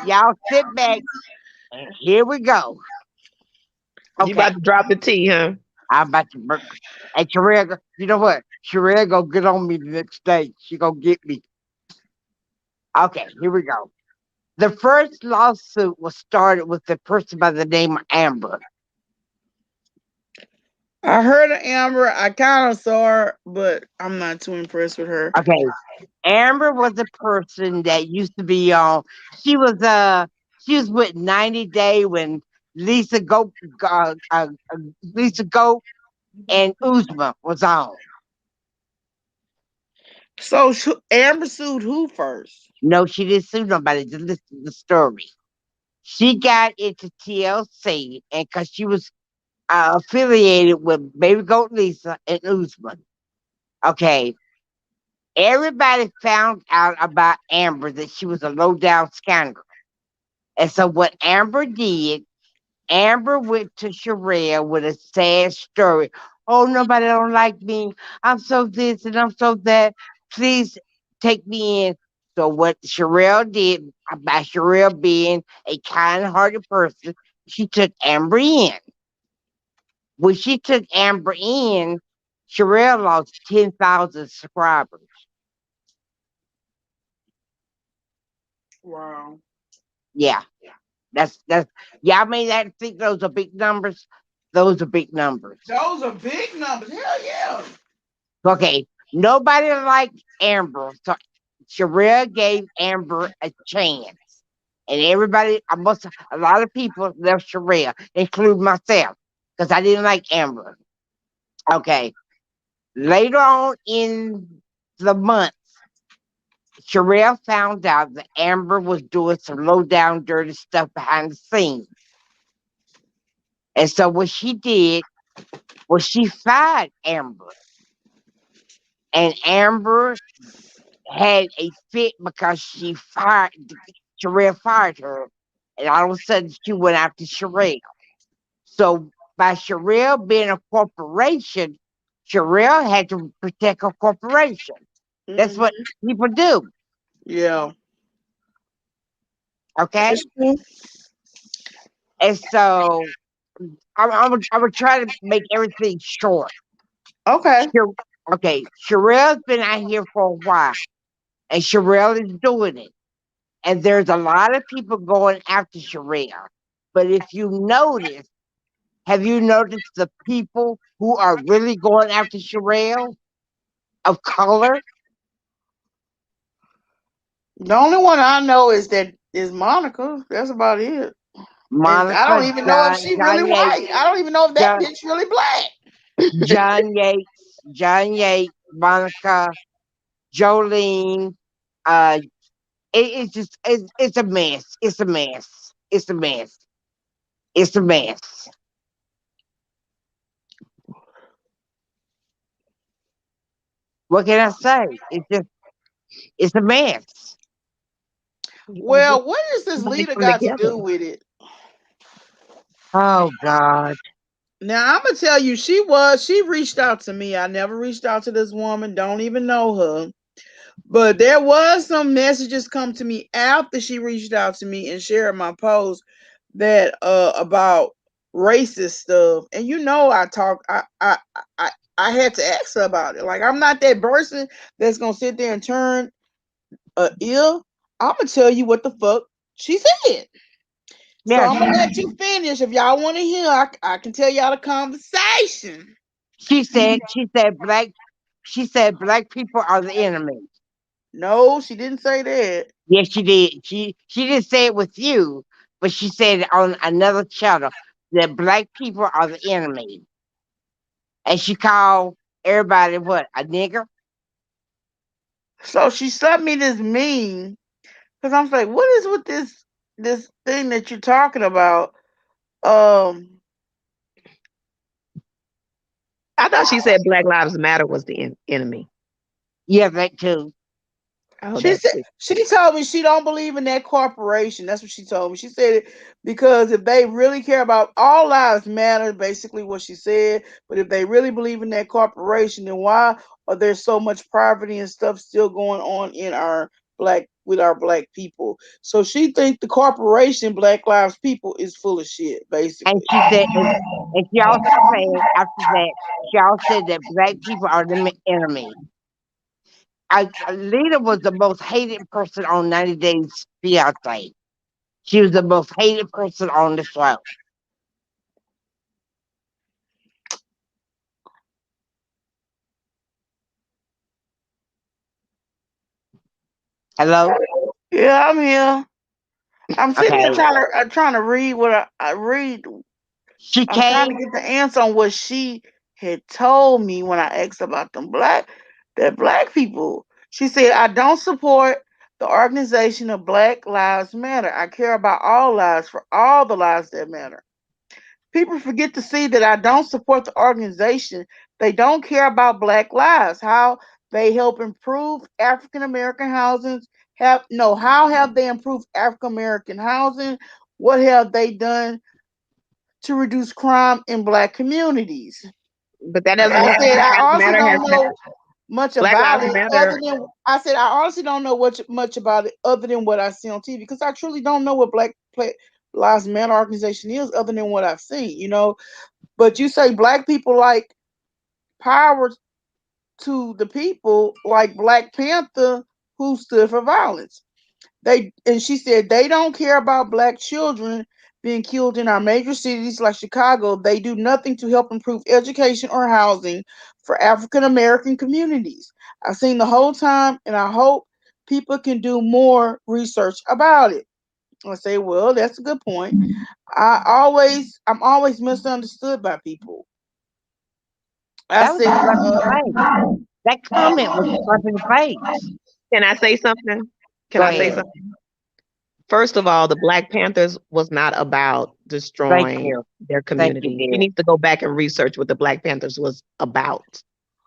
Y'all sit back and here we go. You Okay. about to drop the T, huh? I'm about to break. Hey, Sherelle, you know what? Sherelle gonna get on me the next day. She gonna get me. Okay, here we go. The first lawsuit was started with a person by the name of Amber. I heard of Amber. I kind of saw her, but I'm not too impressed with her. Okay. Amber was a person that used to be on. She was she was with 90 Day when Lisa Goat Lisa Goat and Uzma was on. So Amber sued who first? No, she didn't sue nobody. Just listen to the story. She got into TLC and because she was affiliated with Baby Goat Lisa and Uzman. Okay. Everybody found out about Amber that she was a low down scoundrel. And so what Amber did, Amber went to Sherelle with a sad story. Oh, nobody don't like me. I'm so this and I'm so that. Please take me in. So what Sherelle did, by Sherelle being a kind-hearted person, she took Amber in. When she took Amber in, Sherelle lost 10,000 subscribers. Wow. Yeah, that's y'all may not think those are big numbers. Those are big numbers. Those are big numbers. Hell yeah. Okay, nobody liked Amber, so Sherelle gave Amber a chance. And everybody, a lot of people left Sherelle, including myself, because I didn't like Amber. Okay, later on in the month, Sherelle found out that Amber was doing some low down, dirty stuff behind the scenes. And so what she did was she fired Amber. And Amber had a fit because Sherelle fired her. And all of a sudden she went after Sherelle. So by Sherelle being a corporation, Sherelle had to protect her corporation. That's what Hmm. people do. Yeah. Okay? That's true. And so I would try to make everything short. Okay. Sher- okay, Sherelle's been out here for a while, and Sherelle is doing it. And there's a lot of people going after Sherelle. But if you notice, have you noticed the people who are really going after Sherelle of color? The only one I know is Monica. That's about it. And I Monica, don't even know if she really John Yates, white. I don't even know if that John, bitch really black. John Yates, Monica, Jolene. Uh, it's just it's a mess. It's a mess. It's a mess. It's a mess. What can I say? It's a mess. You gotta get Well, what does this somebody leader come got to together. do with it? Oh God. Now I'm gonna tell you, she reached out to me. I never reached out to this woman. Don't even know her. But there was some messages come to me after she reached out to me and shared my post that about racist stuff. And you know I I had to ask her about it. Like I'm not that person that's gonna sit there and turn a ear. I'm gonna tell you what the fuck she said. So Yeah, I'm gonna let you finish. If y'all want to hear, I can tell y'all the conversation. she said she said black people are the enemy. No, she didn't say that. Yes, she did. She didn't say it with you, but she said it on another channel that black people are the enemy. And she called everybody what? A nigger? So she sent me this meme because I'm like, what is with this thing that you're talking about? Um, I thought she said Black Lives Matter was the enemy. Yeah, that too. Oh, she that said too. she told me she don't believe in that corporation. That's what she told me. She said it because if they really care about all lives matter, basically what she said. But if they really believe in that corporation, then why are there so much poverty and stuff still going on in our black people? So she think the corporation Black Lives People is full of shit, And basically. she said, and she also said after that, she also said that black people are the enemy. Lita was the most hated person on 90 Days Fiance. She was the most hated person on the show. Hello? Yeah, I'm here. I'm sitting there Okay. trying to read what I read. She I'm trying to came. get the answer on what she had told me when I asked about that black people. She said, I don't support the organization of Black Lives Matter. I care about all lives for all the lives that matter. People forget to see that I don't support the organization. They don't care about black lives. How they help improve African American housing. How have they improved African American housing? What have they done to reduce crime in black communities. But that doesn't I have said Black I Lives honestly Matter has don't know much Black about Lives it Matter. other than I said I honestly don't know much about it other than what I see on TV because I truly don't know what Lives Matter organization is other than what I've seen, you know. But you say black people like power to the people like Black Panther who stood for violence. They and she said they don't care about black children being killed in our major cities like Chicago. They do nothing to help improve education or housing for African American communities. I've seen the whole time and I hope people can do more research about it. I say, well, that's a good point. I'm always misunderstood by people. I That was said, a slap in the face. That comment was a slap in the face. Can I say something? Can Go I say ahead. something? First of all, the Black Panthers was not about Thank destroying you. their Thank you, community. She dear. needs to go back and research what the Black Panthers was about.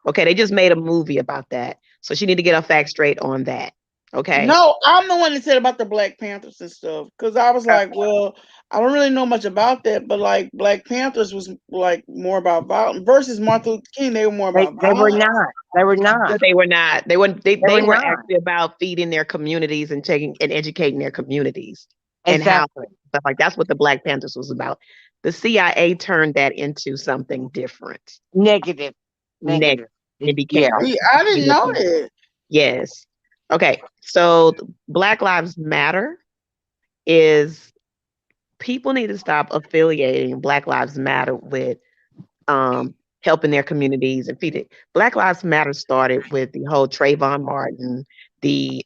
Okay, they just made a movie about that. So she need to get her facts straight on that. Okay. no, I'm the one that said about the Black Panthers and stuff. Cause I was like, well, I don't really know much about that, but like Black Panthers was like more about violence versus Martin Luther King, they were more about They were violence. not. They were not. They were not. They They were were not. actually about feeding their communities and taking and educating their communities and how Exactly. stuff like that's what the Black Panthers was about. The CIA turned that into something different. Negative. Next, Negative. it Yeah. became See, I didn't know European. that. Yes. Okay. So Black Lives Matter is people need to stop affiliating Black Lives Matter with um, helping their communities and feeding. Black Lives Matter started with the whole Trayvon Martin,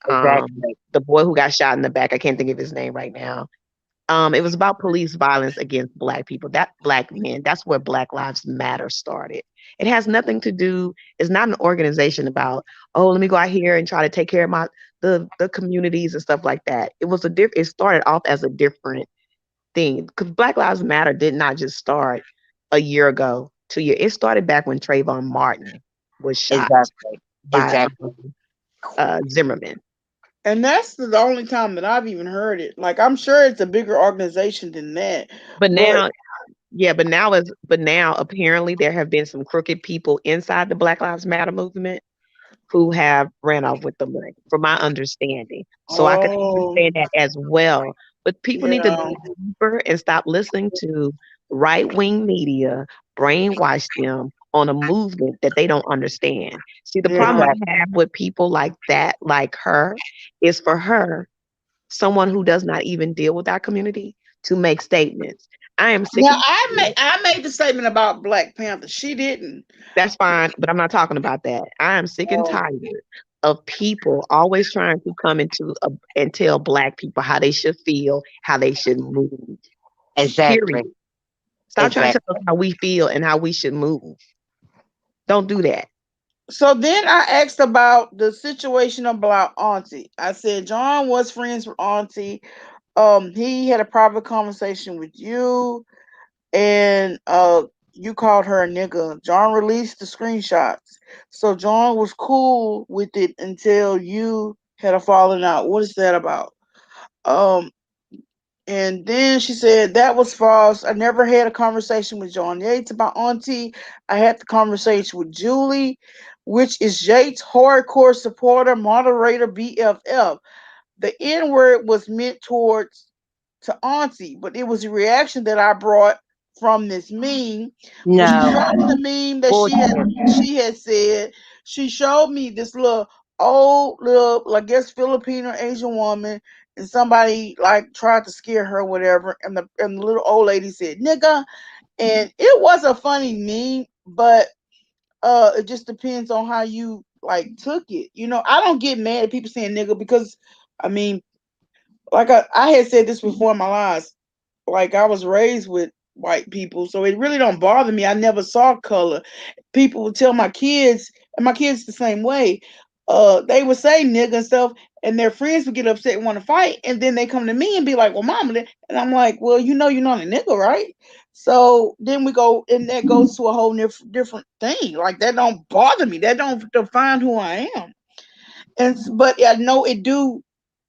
Exactly. the boy who got shot in the back. I can't think of his name right now. It was about police violence against black people, that black men. That's where Black Lives Matter started. It has nothing to do. It's not an organization about, oh, let me go out here and try to take care of the communities and stuff like that. It was a It started off as a different thing because Black Lives Matter did not just start a year ago, 2 years. It started back when Trayvon Martin was shot Exactly. by Exactly. Zimmerman. And that's the only time that I've even heard it. Like I'm sure it's a bigger organization than that. But But now, yeah, but now apparently there have been some crooked people inside the Black Lives Matter movement who have ran off with the money, from my understanding. So I can oh understand that as well. But people need to yeah. dig deeper and stop listening to right wing media brainwash them on a movement that they don't understand. See, the problem Yeah. Exactly. I have with people like that, like her, is for her, someone who does not even deal with our community, to make statements. I am sick Now and I made the statement about Black Panther. She didn't. That's fine, but I'm not talking about that. I am sick and Oh, tired of people always trying to come and tell black people how they should feel, how they should move. Period. Exactly. Stop trying to Exactly. tell us how we feel and how we should move. Don't do that. so then I asked about the situation about Auntie. I said John was friends with Auntie. He had a private conversation with you, and you called her a nigga. John released the screenshots. So John was cool with it until you had a falling out. What is that about? Um, and then she said that was false. I never had a conversation with John Yates about Auntie. I had the conversation with Julie, which is Yates' hardcore supporter, moderator, BFF. The N word was meant towards to Auntie, but it was a reaction that I brought from this meme. When she No. showed me the meme that Bullshit. she had said, she showed me this little old little, I guess Filipino Asian woman, and somebody like tried to scare her, or whatever, and the little old lady said nigga, and it was a funny meme, but it just depends on how you like took it. You know, I don't get mad at people saying nigga because I mean like I had said this before in my lives, like I was raised with white people, so it really don't bother me. I never saw color. People would tell my kids, and my kids the same way. They would say nigga and stuff, and their friends would get upset and want to fight, and then they come to me and be like, "Well, mama," and I'm like, "Well, you know, you're not a nigga, right?" So then we go, and that goes to a whole different thing. Like that don't bother me. That don't define who I am. And but I know it do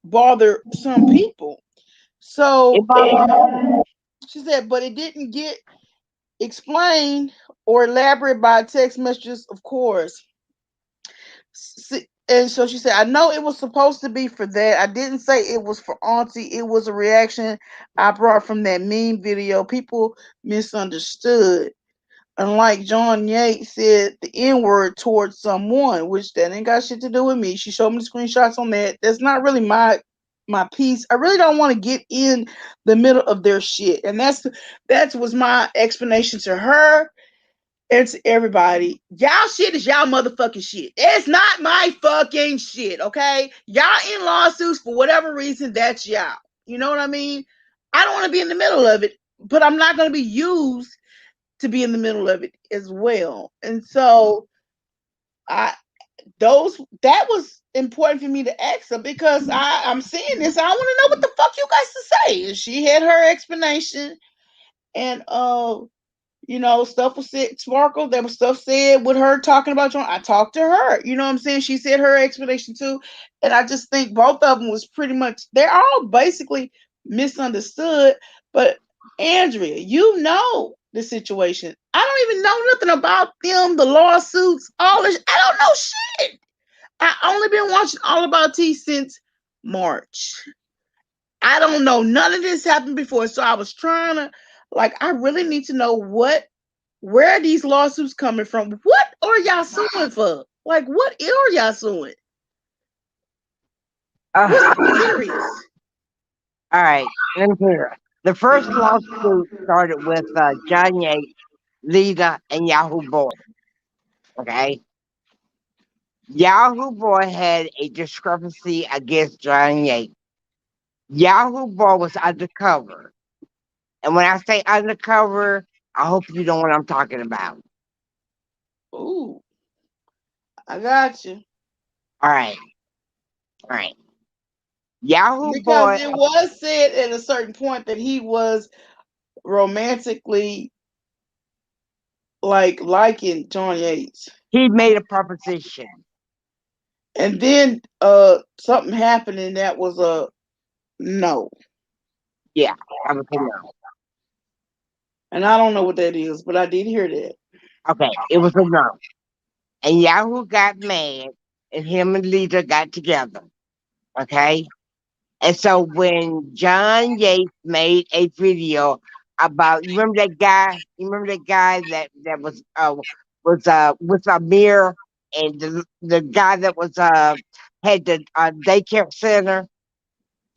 bother some people. It So bothers me. She said, but it didn't get explained or elaborate by text messages, of course. And so she said, I know it was supposed to be for that. I didn't say it was for Auntie. It was a reaction I brought from that meme video. People misunderstood. Unlike John Yates said the N word towards someone, which that ain't got shit to do with me. She showed me the screenshots on that. That's not really my piece. I really don't want to get in the middle of their shit. And that was my explanation to her and to everybody. Y'all shit is y'all motherfucking shit. It's not my fucking shit, okay? Y'all in lawsuits for whatever reason, that's y'all. You know what I mean? I don't want to be in the middle of it, but I'm not going to be used to be in the middle of it as well. And so I those that was important for me to ask her because I'm seeing this. I want to know what the fuck you guys to say. And she had her explanation, and stuff was said, Sparkle. There was stuff said with her talking about John. I talked to her. You know what I'm saying? She said her explanation too. And I just think both of them was pretty much, they're all basically misunderstood. But Andrea, you know the situation. I don't even know nothing about them, the lawsuits, all this. I don't know shit. I only been watching All About Tea since March. I don't know. None of this happened before. So I was trying to, like, I really need to know where are these lawsuits coming from? What are y'all suing for? Like, what are y'all suing? Uh, What's serious? all right, let me hear. The first lawsuit started with John Yates, Lita, and Yahoo Boy. Okay, Yahoo Boy had a discrepancy against John Yates. Yahoo Boy was undercover, and when I say undercover, I hope you know what I'm talking about. Ooh, I got you. All right, all right. Yahoo Because Boy, it was said at a certain point that he was romantically liking John Yates. he made a proposition. And then something happened and that was a no. Yeah, I was a no. And I don't know what that is, but I did hear that. Okay, it was a no. And Yahoo got mad, and him and Lita got together. Okay, and so when John Yates made a video about, you remember that guy? You remember that guy that was with Amir, and the guy that was had the daycare center.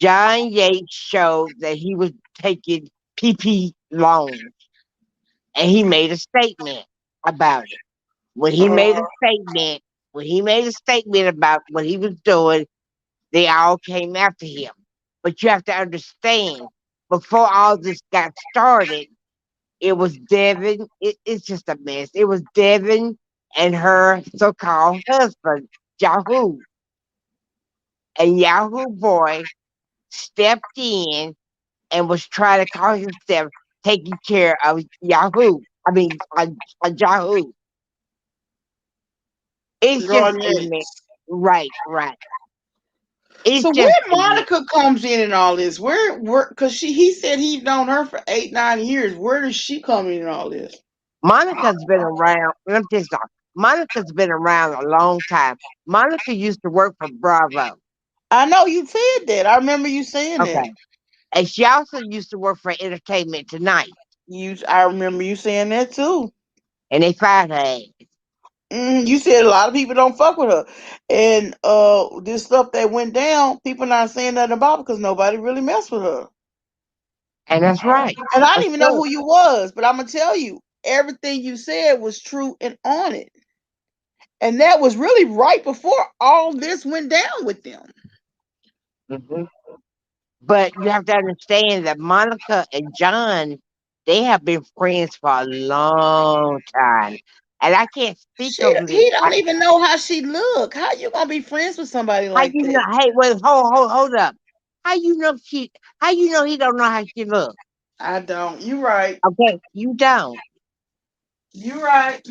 John Yates showed that he was taking PP loans, and he made a statement about it. When he made a statement, when he made a statement about what he was doing, they all came after him. But you have to understand, before all this got started, it was Devin. It's just a mess. It was Devin and her so-called husband, Yahoo. And Yahoo Boy stepped in and was trying to call himself taking care of Yahoo. I mean, Yahoo. It's just John a mess. Yates. Right, right. It's So where just a mess. Monica comes in and all this? Where because he said he's known her for 8-9 years. Where does she come in all this? Monica's been around. Let me tell you something. Monica's been around a long time. Monica used to work for Bravo. I know you said that. I remember you saying that. Okay. And she also used to work for Entertainment Tonight. I remember you saying that too. And they fired her ass. You said a lot of people don't fuck with her, and this stuff that went down, people not saying nothing about because nobody really messed with her. And that's right. And I That's didn't even know true. who you was, but I'm gonna tell you, everything you said was true and on it. And that was really right before all this went down with them. Hmm. But you have to understand that Monica and John, they have been friends for a long time. And I can't speak on this. He don't even know how she look. How you gonna be friends with somebody How like you know? that? Hey, wait, hold up. How you know she? How you know he don't know how she look? I don't. You right. Okay, you don't. You right.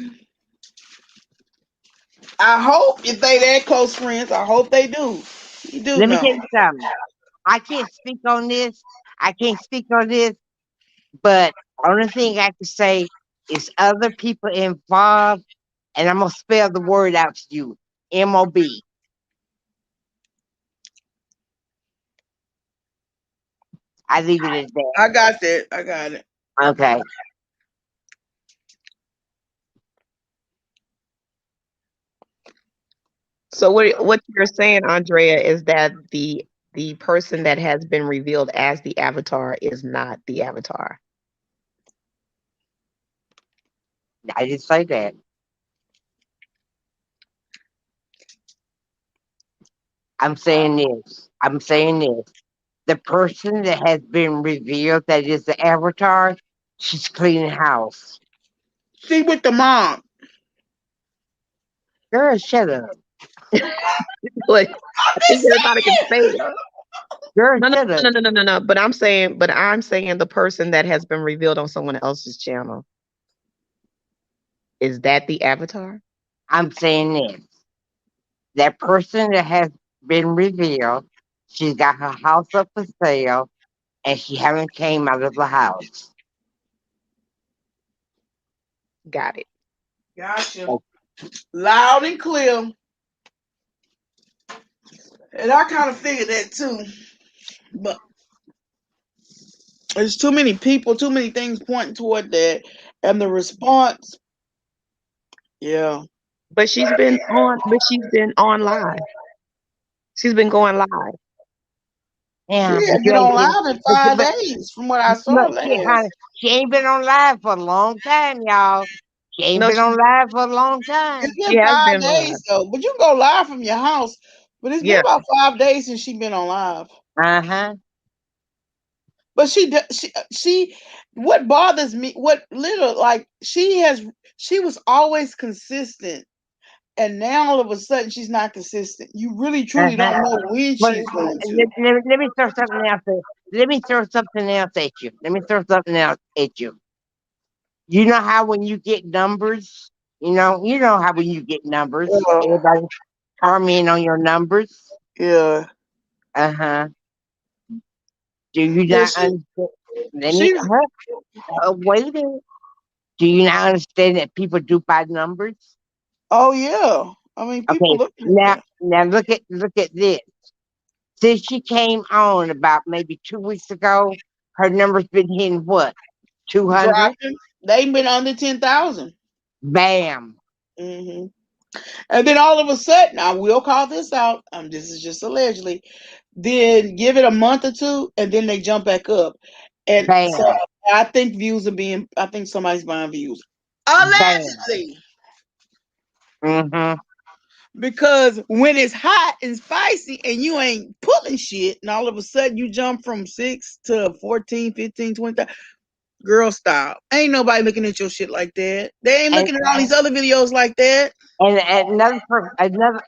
I hope if they that close friends, I hope they do. You do Let me know. tell you something. I can't speak on this. I can't speak on this. But only thing I can say is other people involved, and I'm gonna spell the word out to you. MOB. I leave it at that. I got that. I got it. Okay. So what you're saying, Andrea, is that the person that has been revealed as the avatar is not the avatar. I didn't say that. I'm saying this. I'm saying this. The person that has been revealed that is the avatar, she's cleaning house. She with the mom. Girl, shut up. Like, I'm I think just everybody can say saying. that. Girl, No, no, shut up. no, no, no, no, no. But I'm saying the person that has been revealed on someone else's channel, is that the avatar? I'm saying this. That person that has been revealed, she's got her house up for sale, and she haven't came out of the house. Got it. Gotcha. Loud and clear. And I kind of figured that too. But there's too many people, too many things pointing toward that. And the response, yeah. But she's been on live. She's been going live. She Yeah, but had you been ain't on been. live in But, 5 days from what I saw look, honey, last. she ain't been on live for a long time, y'all. She ain't No, been on live for a long It's time. she been has five been on days live. though. But you can go live from your house. But it's been Yeah, about 5 days since she been on live. Uh huh. But she what bothers me, what little like she was always consistent, and now all of a sudden she's not consistent. You really Uh truly huh. don't know when But she's going to. let me throw something else. Let me throw something else at you. Let me throw something else at you. You know how when you get numbers, you know how when you get numbers, Yeah, everybody comment on your numbers. yeah. Uh-huh. Do you Yeah, not understand? Let me she wait a minute. Do you not understand that people do by numbers? oh yeah. I mean people Okay. looking at Now that. now look at this. Since she came on about maybe 2 weeks ago, her number's been hitting what? 200? Dropping. They've been under 10,000. Bam. Hmm. And then all of a sudden, I will call this out. This is just allegedly. Then give it a month or two, and then they jump back up. And so Bam. I think views are being. I think somebody's buying views. Bam. Allegedly, Mm-hmm. because when it's hot and spicy and you ain't pulling shit, and all of a sudden you jump from 6 to 14, 15, 20, girl, stop. Ain't nobody looking at your shit like that. They ain't And looking at all these other videos like that. and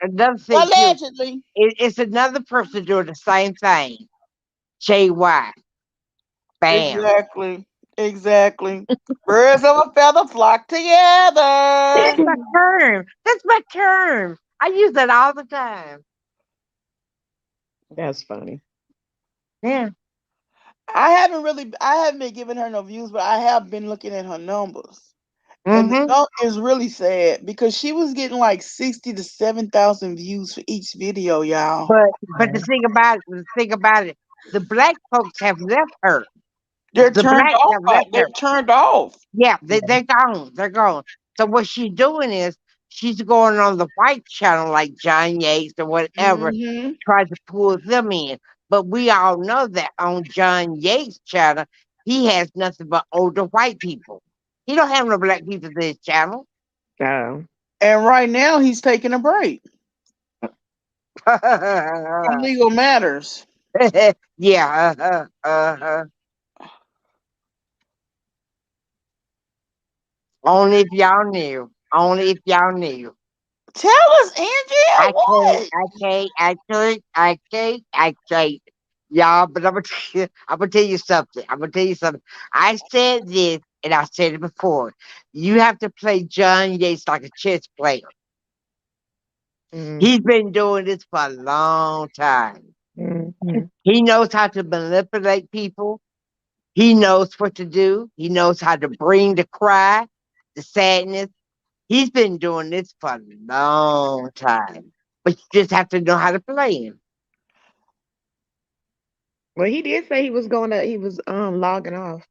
another thing too. Allegedly. It's another person doing the same thing. JY. Bam. Exactly. Exactly. Birds of a feather flock That's together. my term. That's my term. I use that all the time. that's funny. Yeah. I haven't been giving her no views, but I have been looking at her numbers. And the Mm-hmm. number is really sad because she was getting like 60 to 7,000 views for each video, y'all. But the thing about it, the black folks have left her. They're The turned blacks off. have left They're her. turned off. Yeah, Yeah. they're gone. They're gone. So what she's doing is she's going on the white channel like John Yates or whatever, Hmm. tries to pull them in. But we all know that on John Yates' channel, he has nothing but older white people. He don't have no black people in his channel. Oh, And right now he's taking a break from legal matters. Yeah, uh-huh. Only if y'all knew. Only if y'all knew. Tell us, Andrea, what? I can't. Y'all, but I'm gonna tell you something. I'm gonna tell you something. I said this, and I said it before. You have to play John Yates like a chess player. mm, He's been doing this for a long time. mm, He knows how to manipulate people. He knows what to do. He knows how to bring the cry, the sadness. He's been doing this for a long time. But you just have to know how to play him. Well, he did say he was logging off.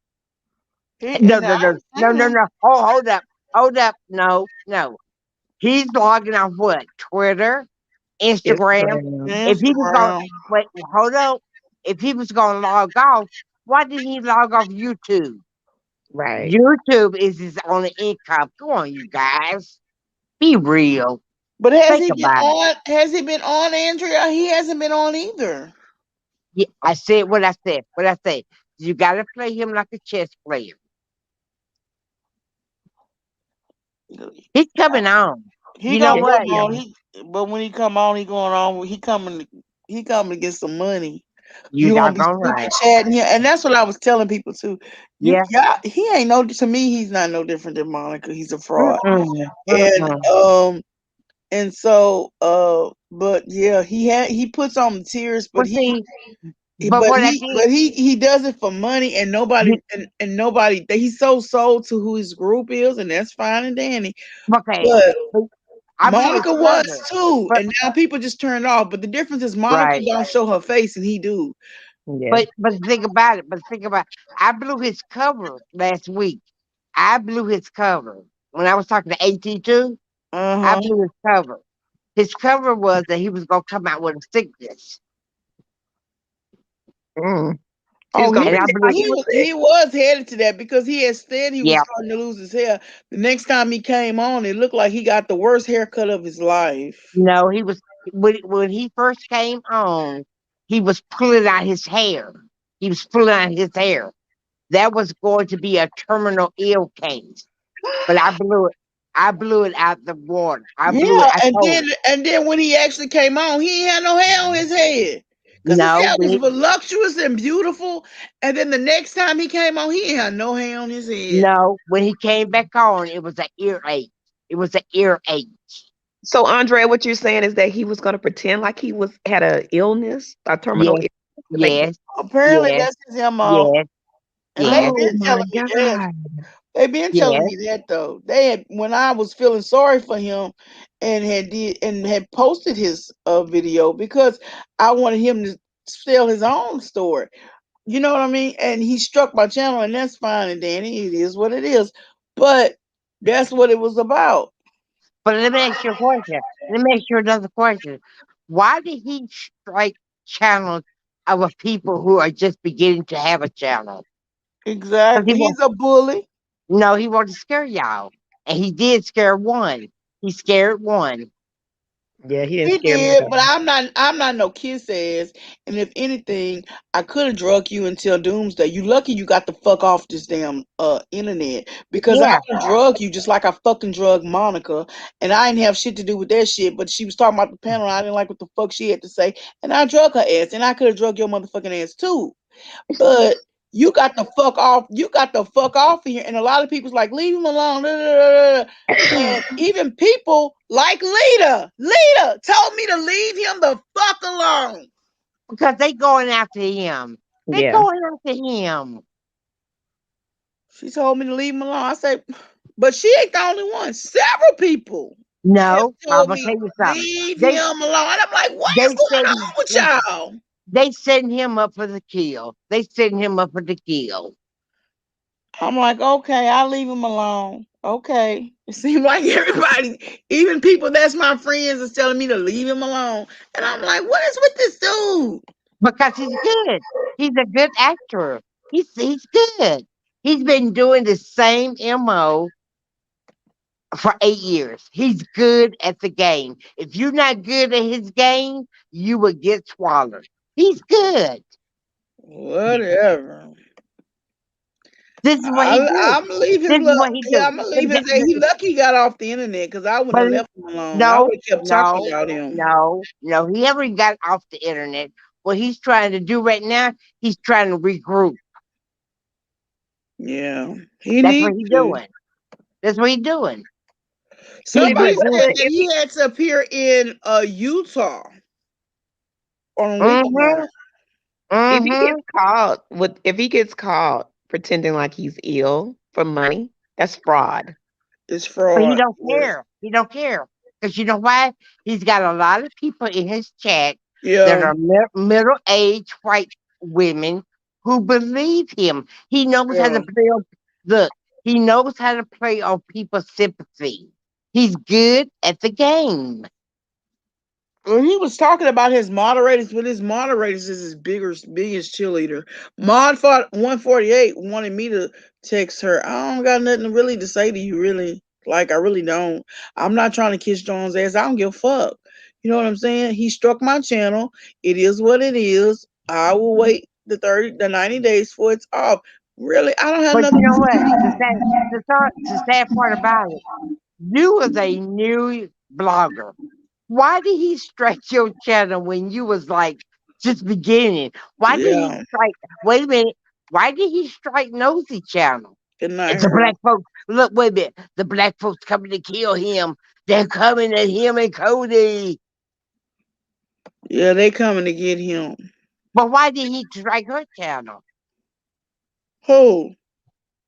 No, And no, I no, ain't no, seen no, him. no. Oh, hold up. Hold up. No, no. He's logging off what? Twitter, Instagram. Instagram. If he was going, Instagram. wait, hold on. If he was going to log off, why didn't he log off YouTube? Right. YouTube is his only income. Come on, you guys. Be real. But has Think he been about it. on? Has he been on, Andrea? He hasn't been on either. Yeah, I said what I said. What I said. You got to play him like a chess player. He's coming on. He You know gonna Yeah, what? come he on. on. But when he come on, he going on. He coming to get some money. You You gonna be doggone super right. chatting here, and that's what I was telling people too. Yeah. He ain't no to me. He's not no different than Monica. He's a fraud, Mm-mm. and Mm-mm. but yeah, he puts on the tears, Well, see, but what I did, he does it for money, and nobody you- and nobody. He's so sold to who his group is, and that's fine and dandy. okay, But but I blew his Monica was cover. too, But and now people just turned off. But the difference is Monica right. don't show her face, and he do. Yeah. But think about it. But think about. I blew his cover last week. I blew his cover when I was talking to AT2. Uh I huh. blew his cover. His cover was that he was gonna come out with a sickness, Mm. He was Oh, gonna and I pretend blew. like he was sick. he was headed to that because he had said he was Yeah. starting to lose his hair. The next time he came on, it looked like he got the worst haircut of his life. No, he was when he first came on. He was pulling out his hair. He was pulling out his hair. That was going to be a terminal ill case, but I blew it. I blew it out the water. I blew it. Yeah, I told him. and then when he actually came on, he ain't had no hair on his head because his No, hair was voluptuous and beautiful. And then the next time he came on, he ain't had no hair on his head. when he came back on, it was an earache. It was an earache. So Andrea, what you're saying is that he was gonna pretend like he was had a illness, a terminal Yes, illness to make it. yes, Apparently, yes, that's his MO. yes, And they've yes, Oh been my telling me that. God. They've been telling yes. me that though. They had when I was feeling sorry for him and had posted his video because I wanted him to tell his own story. You know what I mean? And he struck my channel, and that's fine and Danny. It is what it is. But that's what it was about. But let me ask you a question. Let me ask you another question. Why did he strike channels of people who are just beginning to have a channel? Because Exactly. He's a bully. no, he wanted to scare y'all, and he did scare one. He scared one. Yeah, he didn't He scare me did, but though. I'm not no kiss ass. And if anything, I could have drug you until doomsday. You lucky you got the fuck off this damn internet. Because I Yeah, would drug you just like I fucking drug Monica. And I didn't have shit to do with that shit. But she was talking about the panel. I didn't like what the fuck she had to say. And I drug her ass. And I could have drug your motherfucking ass too. But you got the fuck off. You got the fuck off of here. And a lot of people's like, leave him alone. Da, da, da, da. And even people like Lita told me to leave him the fuck alone. because they going after him. They Yeah. going after him. She told me to leave him alone. I said, but she ain't the only one. Several people have No, I'm told gonna me tell you something. leave They him alone. And I'm like, what they is going setting on with y'all? they setting him up for the kill. They setting him up for the kill. I'm like, okay, I'll leave him alone. Okay. It seems like everybody, even people that's my friends, is telling me to leave him alone. And I'm like, what is with this dude? Because he's good. He's a good actor. He's good. He's been doing the same MO for 8 years. He's good at the game. If you're not good at his game, you will get swallowed. He's good. Whatever. This is what he do. I'm gonna leave his This is luck. what he Yeah, do. I'm gonna leave his. He lucky he got off the internet because I wouldn't But have left him alone. I no, would have kept talking no, about him. no, no. He ever got off the internet. What he's trying to do right now, he's trying to regroup. Yeah, he That's what needs he's to. doing. That's what he's doing. He's Somebody But said regroup. the, that he had to appear in Utah on a weekend. Mm-hmm. if he Mm-hmm. gets caught with if he gets caught pretending like he's ill for money. That's fraud. It's But he fraud. don't care. He don't care. Because you know why? He's got a lot of people in his chat that Yeah, are middle-aged white women who believe him. He knows how yeah. to play on, look, he knows how to play on people's sympathy. He's good at the game. Well, he was talking about his moderators, but his moderators is his biggest cheerleader. Mod 148 wanted me to text her. I don't got nothing really to say to you, really. Like, I really don't. I'm not trying to kiss John's ass. I don't give a fuck. You know what I'm saying? He struck my channel. It is what it is. I will wait the 90 days for it's off. Really, I don't have But you nothing know to what? say. The sad part about it, you was a new blogger. Why did he strike your channel when you was like just beginning? Why did he Yeah, strike? Wait a minute. Why did he strike Nosy channel? good night, And the her. black folks, look, wait a minute. The black folks coming to kill him. They're coming at him and Cody. Yeah, they coming to get him. But why did he strike her channel? Who?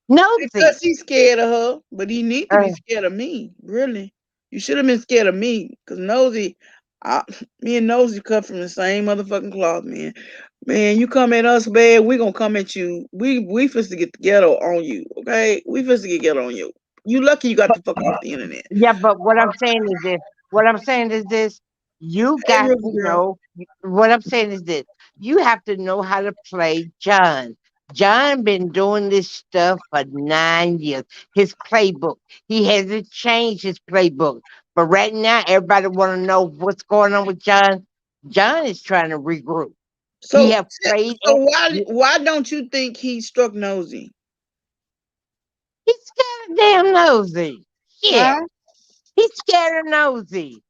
Nosy. Because he's scared of her, but he need to be Uh, scared of me. Really, you should have been scared of me, cause Nosy, I, me and Nosy cut from the same motherfucking cloth, man. Man, you come at us bad, we gonna come at you. We supposed to get the ghetto on you, okay? We supposed to get ghetto on you. You lucky you got the fuck off the internet. Yeah, but what I'm saying is this. What I'm saying is this. You Hey, got Rivers to girl. know. What I'm saying is this. You have to know how to play John. John been doing this stuff for 9 years. His playbook. He hasn't changed his playbook. But right now, everybody want to know what's going on with John. John is trying to regroup. He So, have played so it. why don't you think he struck Nosy? He's scared of damn nosy. Shit. Huh? He's scared of nosy.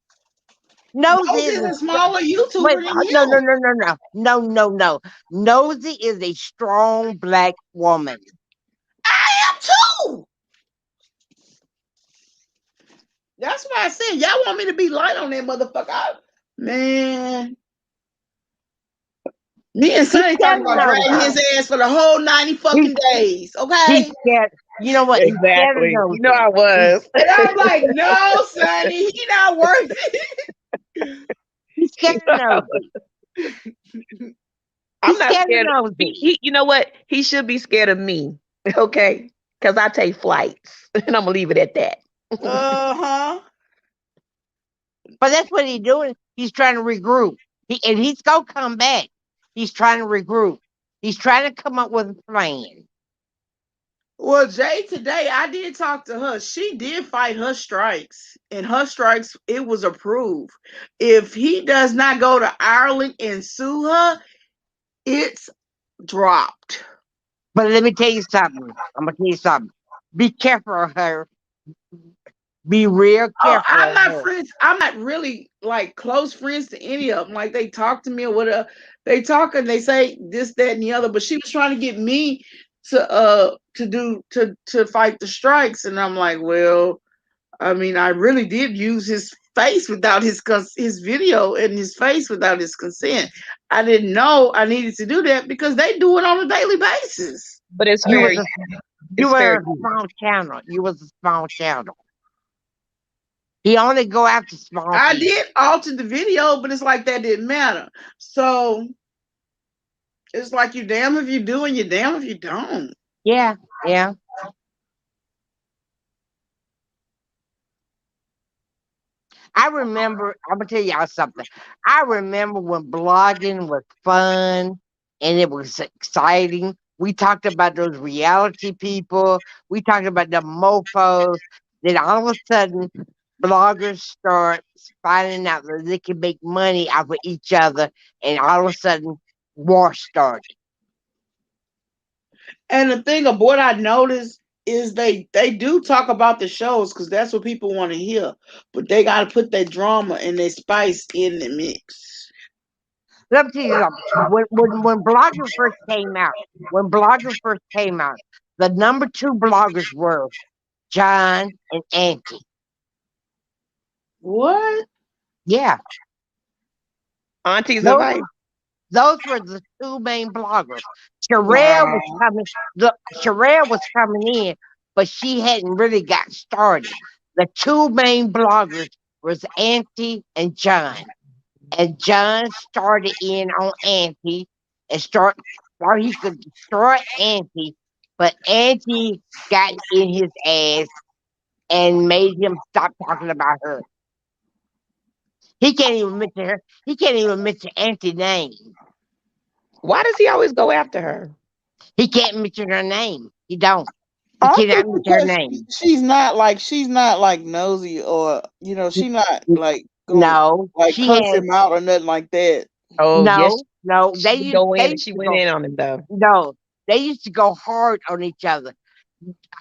Nosy is Nosy's a a smaller wait, YouTuber than no, no, him. no, no, no, no, no, no. Nosy is a strong black woman. I am too. That's why I said y'all want me to be light on that motherfucker. Man, me and He's Sonny scared talking of about dragging nosy. his ass for the whole 90 He's fucking days, he's okay? scared. You know what? He's scared of Exactly. You know nosy. I He's was. And I'm like, no, Sonny, he not worth it. he's You scared of know I was. nosy. I'm He's not scared of scared of nosy. you know what? He should be scared of me. Okay? Because I take flights. And I'm gonna leave it at that. Uh-huh. But that's what he's doing. He's trying to regroup. And he's gonna come back. He's trying to regroup. He's trying to come up with a plan. Well, Jay, today I did talk to her. She did fight her strikes, and her strikes, it was approved. If he does not go to Ireland and sue her, it's dropped. But let me tell you something. I'm gonna tell you something. Be careful of her. Be real Oh, careful I'm of not her. friends. I'm not really like close friends to any of them. Like they talk to me or whatever. They talk and they say this, that, and the other. But she was trying to get me to fight the strikes, and I'm like, well, I mean, I really did use his face without his video and his face without his consent. I didn't know I needed to do that because they do it on a daily basis. But it's You was fair. a you It's were fair a use. small channel. You was a small channel. He only go after small I people. did alter the video, but it's like that didn't matter. So it's like you damn if you do and you damn if you don't. Yeah, yeah. I remember. I'm gonna tell y'all something. I remember when blogging was fun and it was exciting. We talked about those reality people. We talked about the mofos. Then all of a sudden, bloggers start finding out that they can make money off of each other, and all of a sudden, war started. And the thing of what I noticed is they do talk about the shows because that's what people want to hear, but they got to put their drama and their spice in the mix. Let me tell you something. When blogging first came out, when blogging first came out, the number two bloggers were John and Auntie. What? Yeah, Auntie's those advice. Those were the two main bloggers. Sherelle was Wow. coming. Look, Sherelle was coming in, but she hadn't really got started. The two main bloggers was Auntie and John. And John started in on Auntie and thought he could destroy Auntie, but Auntie got in his ass and made him stop talking about her. He can't even mention her. He can't even mention Auntie's name. Why does he always go after her? He can't mention her name. He don't. He I cannot think mention her because name. she's not like nosy, or she not N- like gonna No, like she curse has him out or nothing like that. Oh, yes, no, no. she would go They in and used she to went go in on him though. no. They used to go hard on each other.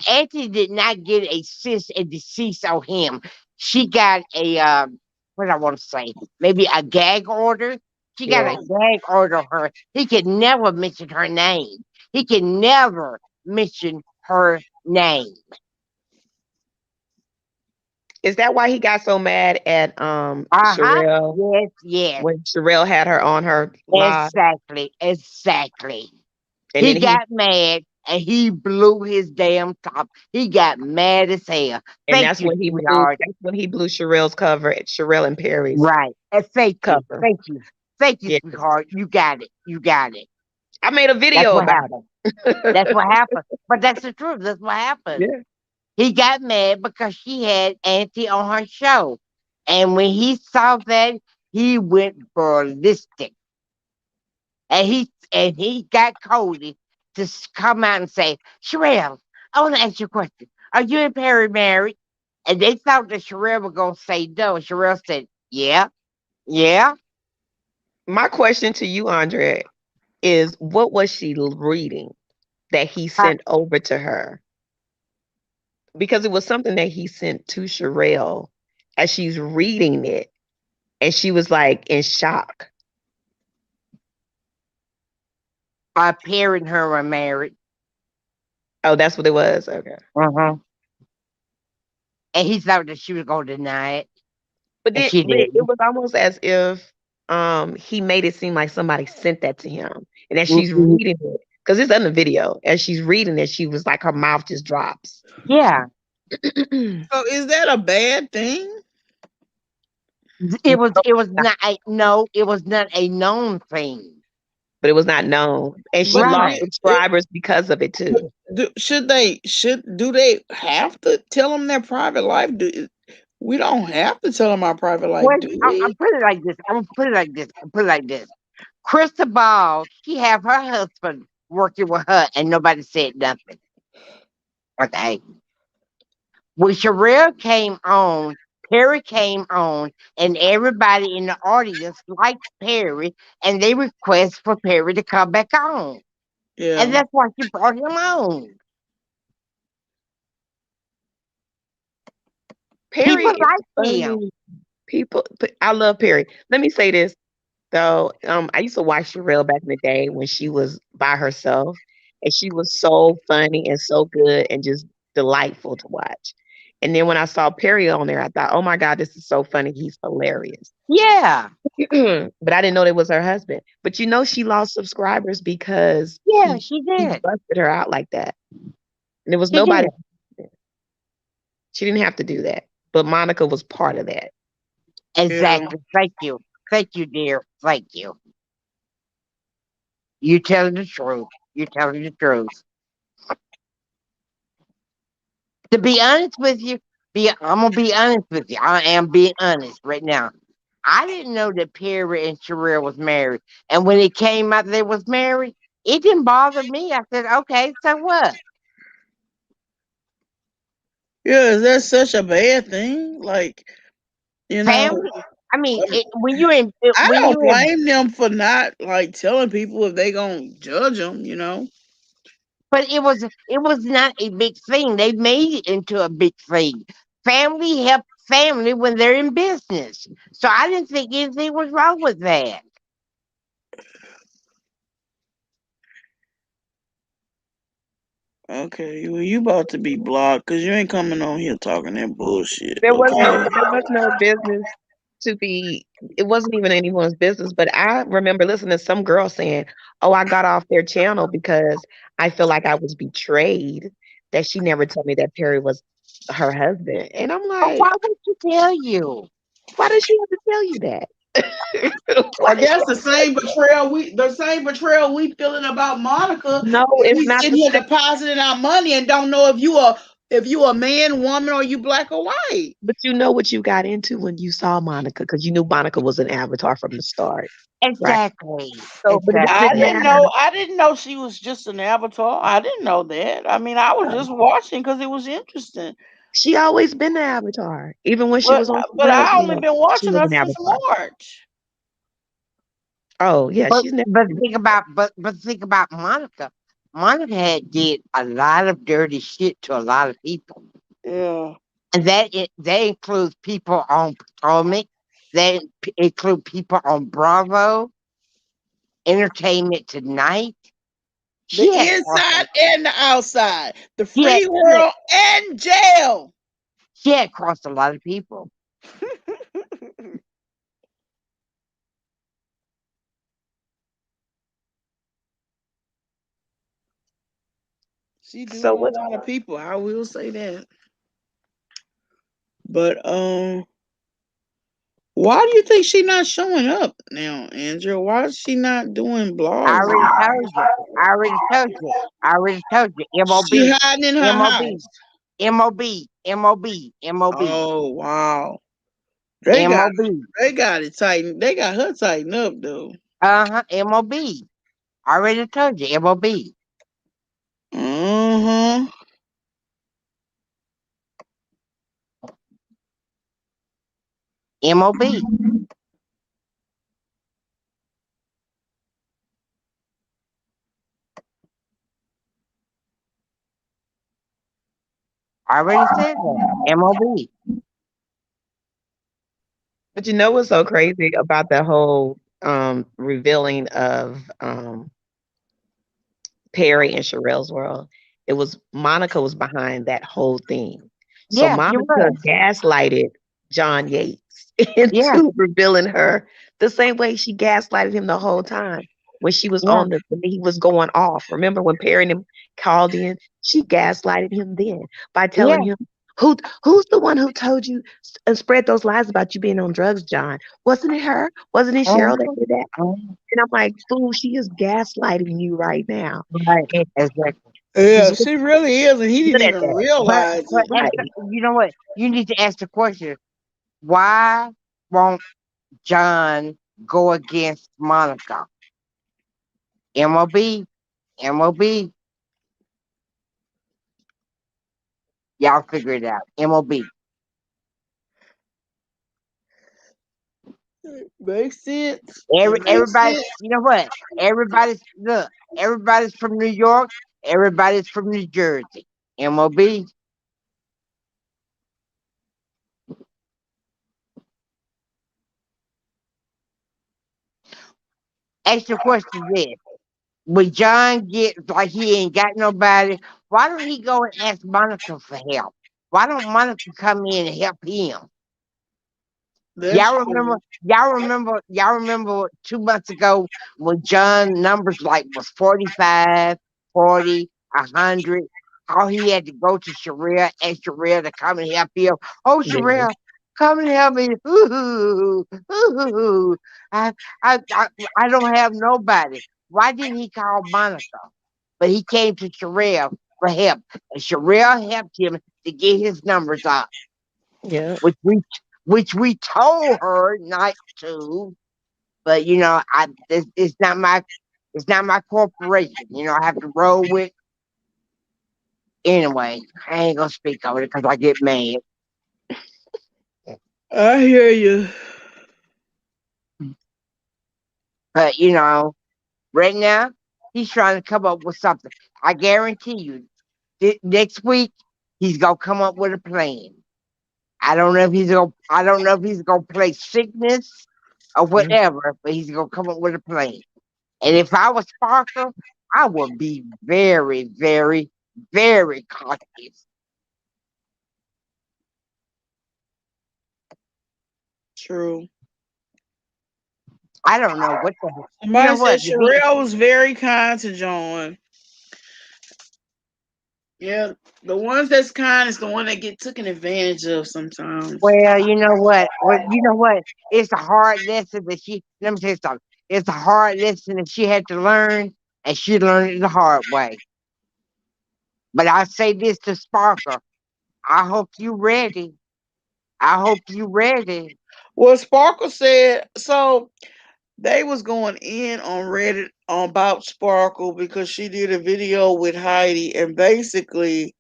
Auntie did not get a cease and desist on him. She got a what I want to say, maybe a gag order. She got a Yeah. gag order on her. He could never mention her name. He can never mention her name. Is that why he got so mad at Uh-huh. Sherelle Yes, yes. when Sherelle had her on her live? Exactly. Exactly. And He then he got mad and he blew his damn top. He got mad as hell. and Thank you, sweetheart. that's when he blew Sherelle's cover, Sherelle and Perry's Right. And thank you. cover. Thank you. Thank you, Yeah. sweetheart. You got it. You got it. I made a That's video what about happened. That's what happened. But that's the truth. That's what happened. it. He got mad because she had Auntie on her show. And when he saw that, he went ballistic. And he got Cody to come out and say, Sherelle, I want to ask you a question. Are you and Perry married? And they thought that Sherelle was gonna say no. Sherelle said, yeah, yeah. My question to you, Andre, is what was she reading that he Uh, sent over to her? Because it was something that he sent to Sherelle as she's reading it, and she was like in shock. Perry and her were married. Oh, that's what it was. Okay. Uh-huh. And he thought that she was gonna deny it. And she But it didn't. was almost as if he made it seem like somebody sent that to him. And as she's Mm-mm. reading it, because it's in the video, as she's reading it, she was like her mouth just drops. Yeah. So is that a bad thing? It was not a no, it was not a known thing. But it was not known. And she But lost Right. subscribers because of it too. do they have to tell them their private life? We don't have to tell them our private life, Well, do I'll we? put it like this. I'm gonna put it like this. I'll put it like this. Crystal, she have her husband working with her, and nobody said nothing. Okay. When Sherelle came on, Perry came on, and everybody in the audience liked Perry, and they request for Perry to come back on, and Yeah. that's why she brought him on. Perry People is like him. funny. I love Perry. Let me say this though. I used to watch Sherelle back in the day when she was by herself, and she was so funny and so good and just delightful to watch. And then when I saw Perry on there, I thought, oh my God, this is so funny. He's hilarious. Yeah, But I didn't know that was her husband. But she lost subscribers because yeah, he she he did. busted her out like that. And there was She nobody. did. She didn't have to do that. But Monica was part of that. Yeah. Exactly. Thank you, dear. Thank you. You telling the truth. You telling the truth. To be honest with you, I'm gonna be honest with you. I am being honest right now. I didn't know that Perry and Sherelle was married, and when it came out they was married, it didn't bother me. I said, "Okay, so what? Yeah, is that such a bad thing? Like, you know, Family." I mean, I mean, I when don't you in, blame them for not like telling people if they gonna judge them. but it was not a big thing. They made it into a big thing. Family help family when they're in business, so I didn't think anything was wrong with that. Okay, well, you about to be blocked because you ain't coming on here talking that bullshit. There Okay. was no business. to be, it wasn't even anyone's business, but I remember listening to some girl saying, "Oh, I got off their channel because I feel like I was betrayed, that she never told me that Perry was her husband." And I'm But why like, would she tell you? why does she have to tell you that? Why I does she guess have to tell you? the same betrayal we feeling about Monica. No, If it's we not sitting the here same. depositing our money and don't know if you a man, woman, or you black or white. But you know what you got into when you saw Monica, because you knew Monica was an avatar from the start, right? Exactly. So, but it Exactly. doesn't matter. I didn't know she was just an avatar. I didn't know that. I mean, I was just watching because it was interesting. She always been the avatar. Even when she But was on but Sherelle's I only world, been she watching was her an since avatar. March. Oh yeah, But she's never but been. think about but think about Monica. Monica had did a lot of dirty shit to a lot of people. Yeah. And that includes people on Potomac, that include people on Bravo, Entertainment Tonight. The She had crossed inside and the outside. The she had free she had, world and jail. she had crossed a lot of people. She do So a what? lot of people. I will say that. But why do you think she not showing up now, Andrew? Why is she not doing I blogs? already told you. I already told you. I already told you. She MOB. hiding in her MOB. house. MOB. MOB. MOB. Oh wow. They got MOB. they got it tightened. They got her tightened up though. Uh-huh. MOB. I already told you. MOB. Uh-huh. MOB. I already said that. MOB. But you know what's so crazy about the whole revealing of Perry and Sherelle's world? It was Monica was behind that whole thing. So Yeah, you Monica was. gaslighted John Yates Yeah. into revealing her the same way she gaslighted him the whole time when she was Yeah. on the when he was going off. Remember when Perry and him called in? She gaslighted him then by telling Yeah. him who's the one who told you and spread those lies about you being on drugs, John? Wasn't it her? Wasn't it Cheryl that Uh-huh. did that? Uh-huh. And I'm like, fool, she is gaslighting you right now. Right. And Exactly. she's Yeah, she really is, and he didn't good at even that. realize But it. answer, Right. you know what? You need to ask the question, why won't John go against Monica? MOB. MOB. Y'all figure it out. MOB. Makes sense. It makes Everybody, sense. you know what? Everybody's from New York, everybody's from New Jersey. MOB. Ask the question this. When John gets like he ain't got nobody, why don't he go and ask Monica for help? Why don't Monica come in and help him? That's true. Y'all remember 2 months ago when John numbers like was 45, 40, 100. How he had to go to Sherelle, ask Sherelle to come and help him. Oh, Yeah. Sherelle, come and help me. Ooh, ooh. I, I, I don't have nobody. Why didn't he call Monica? But he came to Sherelle for help. And Sherelle helped him to get his numbers up, Yeah. which we told her not to. But it's not my corporation. I have to roll with anyway. I ain't gonna speak over it because I get mad. I hear you. But right now he's trying to come up with something. I guarantee you, next week he's gonna come up with a plan. I don't know if he's gonna play sickness or Mm. whatever, but he's gonna come up with a plan. And if I was Parker, I would be very, very, very cautious. True. I don't know what the heck. You know Somebody said what? Sherelle was very kind to John. Yeah, the ones that's kind is the one that get taken advantage of sometimes. Well, you know what? Well, you know what? It's a hard lesson that she. Let me tell you something. It's a hard lesson that she had to learn, and she learned it the hard way. But I say this to Sparkle. I hope you ready. I hope you ready. Well, Sparkle said so. They was going in on Reddit about Sparkle because she did a video with Heidi, and basically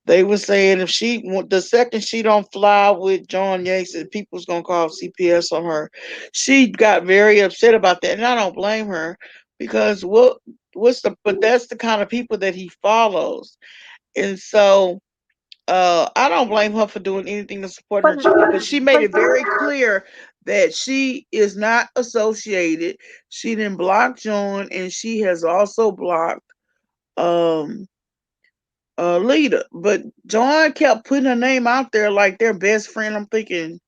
they were saying if the second she don't fly with John Yates, and people's gonna call CPS on her. She got very upset about that, and I don't blame her because but that's the kind of people that he follows, and so I don't blame her for doing anything to support But her children, but she made but it very clear that she is not associated. She didn't block John, and she has also blocked um Lita. But John kept putting her name out there like their best friend. I'm thinking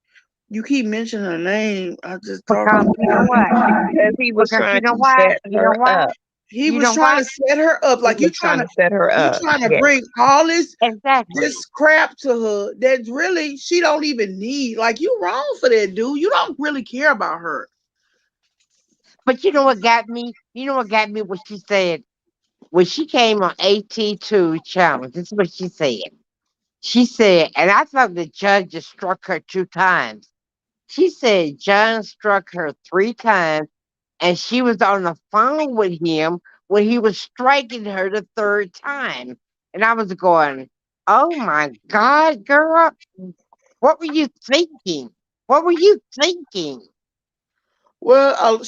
you keep mentioning her name. I just talk because about you know what? because he was Because you trying know to why? set You know her why? up. he You was know trying why? to set her up He like was trying to set her you up. trying to Yes. bring all this Exactly. crap to her that really she don't even need. Like you wrong for that, dude. You don't really care about her. But you know what got me? You know what got me? What she said when she came on AT2 challenge. This is what she said. She said, and I thought the judge just struck her 2 times. She said John struck her 3 times, and she was on the phone with him when he was striking her the third time. And I was going, "Oh my God, girl, what were you thinking? What were you thinking?" Well,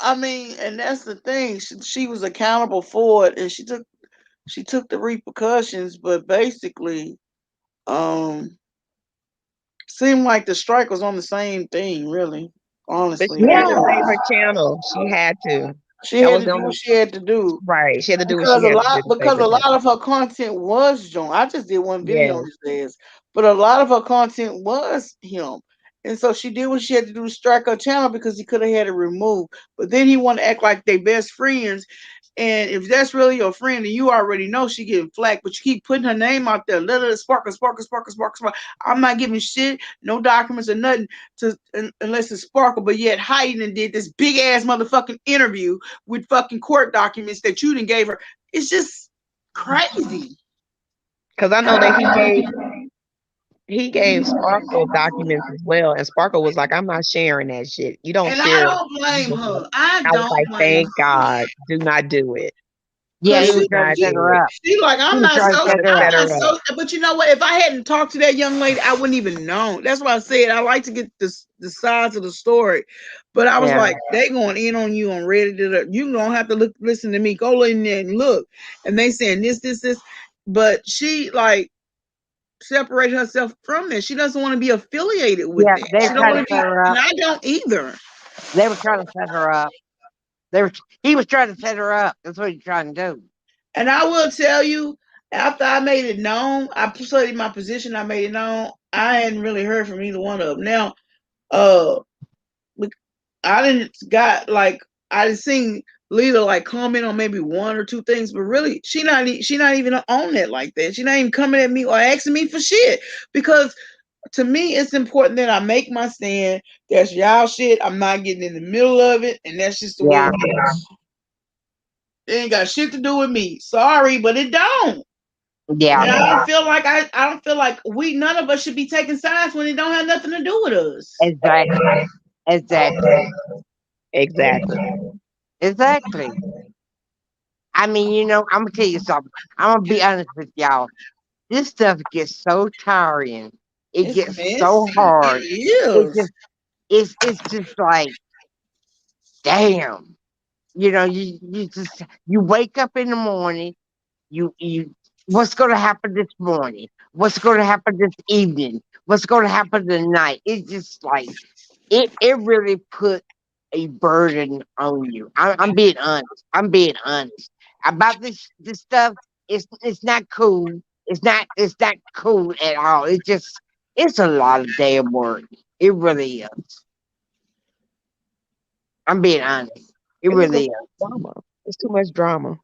I mean, and that's the thing. She was accountable for it, and she took the repercussions. But basically, um, seemed like the strike was on the same thing. Really, But honestly, she it had to Yeah, save her was. channel. She had to. She That had was to the do what only she had to do. right. She had to do what Because she a had to lot do to save because her a lot channel. of her content was John. I just did one video on Yes. his ass, but a lot of her content was him. And so she did what she had to do to strike her channel because he could have had it removed. But then he want to act like they best friends. And if that's really your friend, and you already know she getting flack, but you keep putting her name out there, let her sparkle, sparkle, sparkle, sparkle, sparkle. I'm not giving shit, no documents or nothing unless it's sparkle. But yet Hayden and did this big ass motherfucking interview with fucking court documents that you didn't gave her. It's just crazy. Because I know that he gave Sparkle documents as well, and Sparkle was like, "I'm not sharing that shit. You don't And I share." don't blame her. I I was don't like, blame "Thank her. God, do not do it. yeah, Cause he Do was she trying to not set she do her it." up. she like He was trying to set her Trying to up. set her I'm not up. so. But you know what? If I hadn't talked to that young lady, I wouldn't even known. That's why I said I like to get the sides of the story. But I was Yeah, like, they going in on you on Reddit. You don't have to listen to me. Go in there and look. And they saying this. But she like separated herself from it. She doesn't want to be affiliated with yeah. it. They She were don't trying want to to set be, her and up. I don't either. They were trying to set her up. They were. He was trying to set her up. That's what he's trying to do. And I will tell you, after I made it known, I studied my position. I made it known. I hadn't really heard from either one of them. Now, uh, I didn't got like I didn't seen Lita like comment on maybe one or two things, but really she not even on that like that. She not even coming at me or asking me for shit because to me it's important that I make my stand. That's y'all shit. I'm not getting in the middle of it, and that's just the way Yeah, it is. It ain't got shit to do with me. Sorry, but it don't. yeah. And I don't feel like we none of us should be taking sides when it don't have nothing to do with us. Exactly. Exactly. Exactly. Exactly. I mean, I'm gonna tell you something. I'm gonna be honest with y'all. This stuff gets so tiring. It It's gets so messy. hard. It It is. just it's just like, damn. You wake up in the morning, you what's gonna happen this morning? What's gonna happen this evening? What's gonna happen tonight? It's just like it really put a burden on you. I'm being honest. I'm being honest. About this stuff, it's not cool. It's not cool at all. It's a lot of damn work. It really is. I'm being honest. It It was a really is. drama. It's too much drama.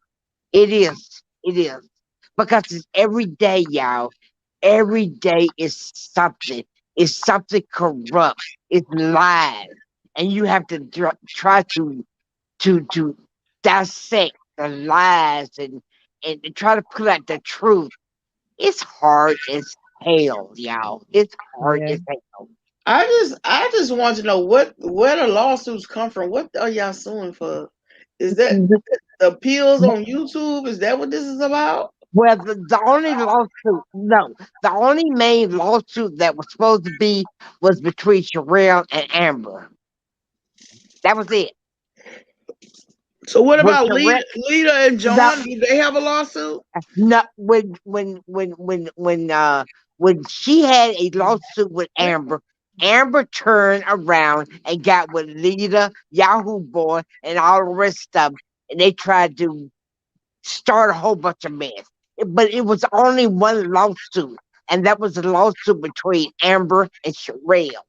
It is. It is. Because it's every day, y'all. Every day is something. It's something corrupt. It's lies. And you have to try to dissect the lies and try to pull out the truth. It's hard as hell, y'all. It's hard Yeah. as hell. I just want to know where the lawsuits come from. What are y'all suing for? Is that the appeals on YouTube? Is that what this is about? Well, the only lawsuit, no, the only main lawsuit that was supposed to be was between Sherelle and Amber. That was it. So what But about Sherelle, Lita and the, John? Do they have a lawsuit? no, when she had a lawsuit with Amber, Amber turned around and got with Lita, Yahoo Boy, and all the rest of them, and they tried to start a whole bunch of mess. But it was only one lawsuit, and that was a lawsuit between Amber and Sherelle.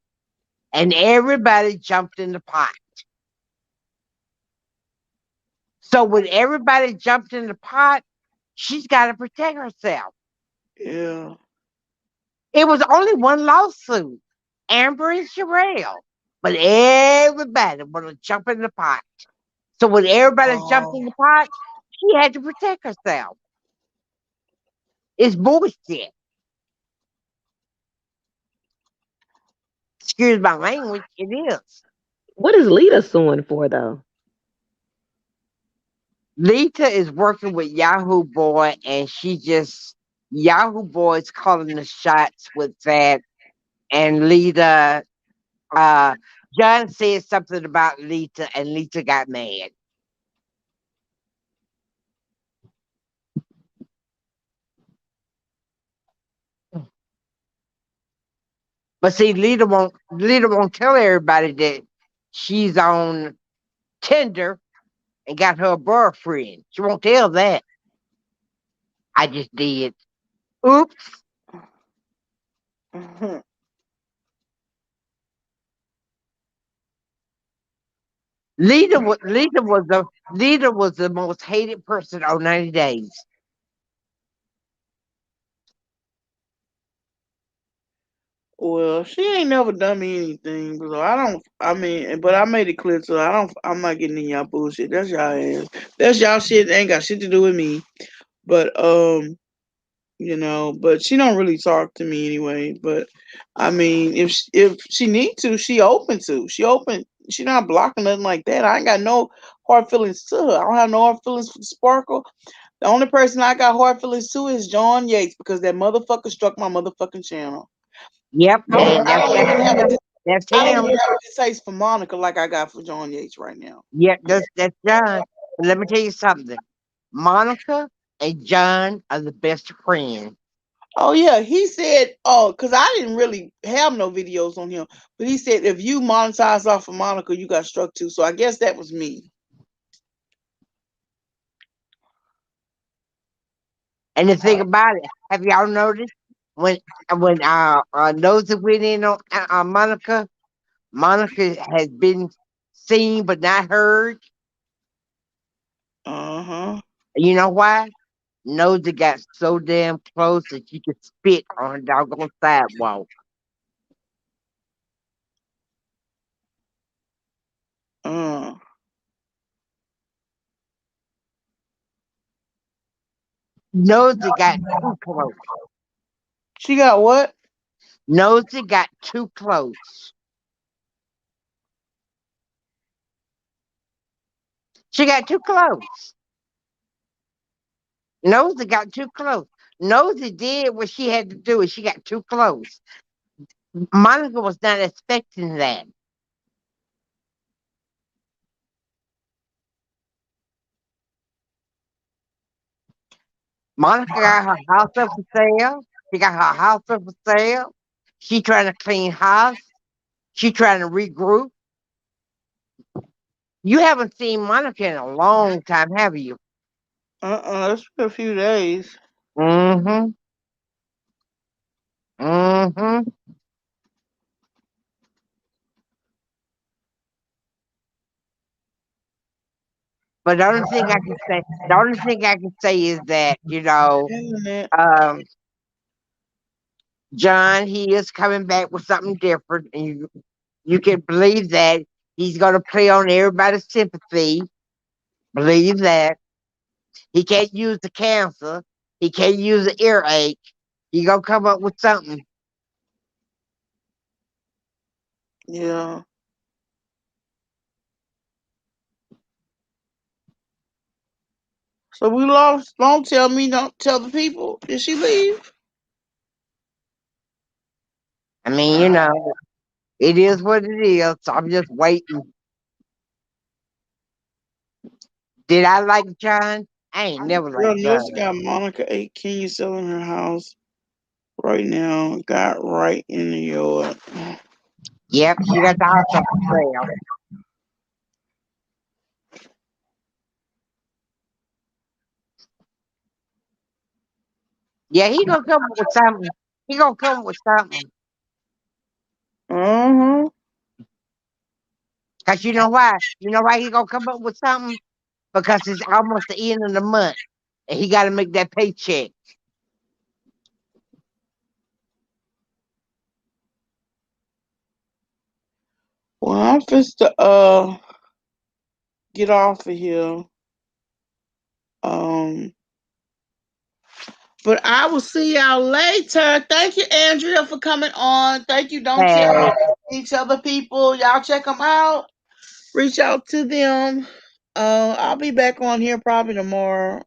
And everybody jumped in the pot. So when everybody jumped in the pot, she's got to protect herself. Yeah. It was only one lawsuit, Amber and Sherelle. But everybody want to jump in the pot. So when everybody jumped Oh. in the pot, she had to protect herself. It's bullshit. Excuse my language, it is. What is Lita suing for though? Lita is working with Yahoo Boy, and she just Yahoo Boy is calling the shots with that. And Lita, uh, John said something about Lita, and Lita got mad. But see, Lita won't tell everybody that she's on Tinder and got her a boyfriend. She won't tell that. I just did. Oops. Mhm. Lita was the most hated person on 90 Days. Well, she ain't never done me anything, so I don't. I mean, but I made it clear to her. I don't. I'm not getting in y'all bullshit. That's y'all ass. That's y'all shit. Ain't got shit to do with me. But but she don't really talk to me anyway. But I mean, if she need to, she open to. She open. She not blocking nothing like that. I ain't got no hard feelings to her. I don't have no hard feelings for Sparkle. The only person I got hard feelings to is John Yates because that motherfucker struck my motherfucking channel. Yep, and I don't even have a him. That's I don't even him. have a distaste for Monica like I got for John Yates right now. Yep, that's John. But let me tell you something. Monica and John are the best friends. Oh yeah, he said, oh, because I didn't really have no videos on him, but he said if you monetize off of Monica, you got struck too. So I guess that was me. And the thing about it, have y'all noticed when when Nosy went in on Monica, Monica has been seen but not heard. Uh huh. You know why? Nosy got so damn close that she could spit on a doggone sidewalk. Uh. Nosy got too close. She got what? Nosy got too close. She got too close. Nosy got too close. Nosy did what she had to do, and she got too close. Monica was not expecting that. Monica got her house up for sale. She got her house up for sale. She trying to clean house. She trying to regroup. You haven't seen Monica in a long time, have you? It's been a few days. Mm-hmm. Mm-hmm. But the only thing I can say is that, Internet. um, John, he is coming back with something different, and you can believe that he's going to play on everybody's sympathy. Believe that he can't use the cancer, he can't use the earache. He gonna come up with something. Yeah. So we lost. Don't tell me. Don't tell the people. Did she leave? I mean, it is what it is. So I'm just waiting. Did I like John? I ain't never Girl, liked Nelson John. got Monica 8 Kenya selling her house right now. Got right in the yard. Yep, she got the house up for sale. Yeah, he gonna come up with something. He gonna come up with something. Uh-huh. Cause you know why? You know why he gonna come up with something? Because it's almost the end of the month, and he got to make that paycheck. Well, I'm just to get off of here. Um, but I will see y'all later. Thank you, Andrea, for coming on. Thank you. Don't Hey, tell each other people. Y'all check them out. Reach out to them. I'll be back on here probably tomorrow.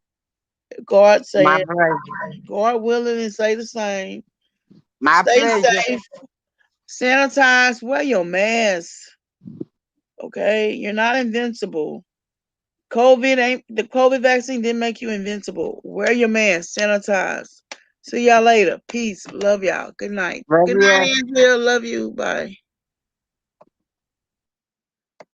God my say it. pleasure. God willing and say the same. My Stay pleasure. safe. Sanitize. Wear your mask. Okay? You're not invincible. The COVID vaccine didn't make you invincible. Wear your mask. Sanitize. See y'all later. Peace. Love y'all. Good night. Love Good you. night, Andrea. Love you. Bye.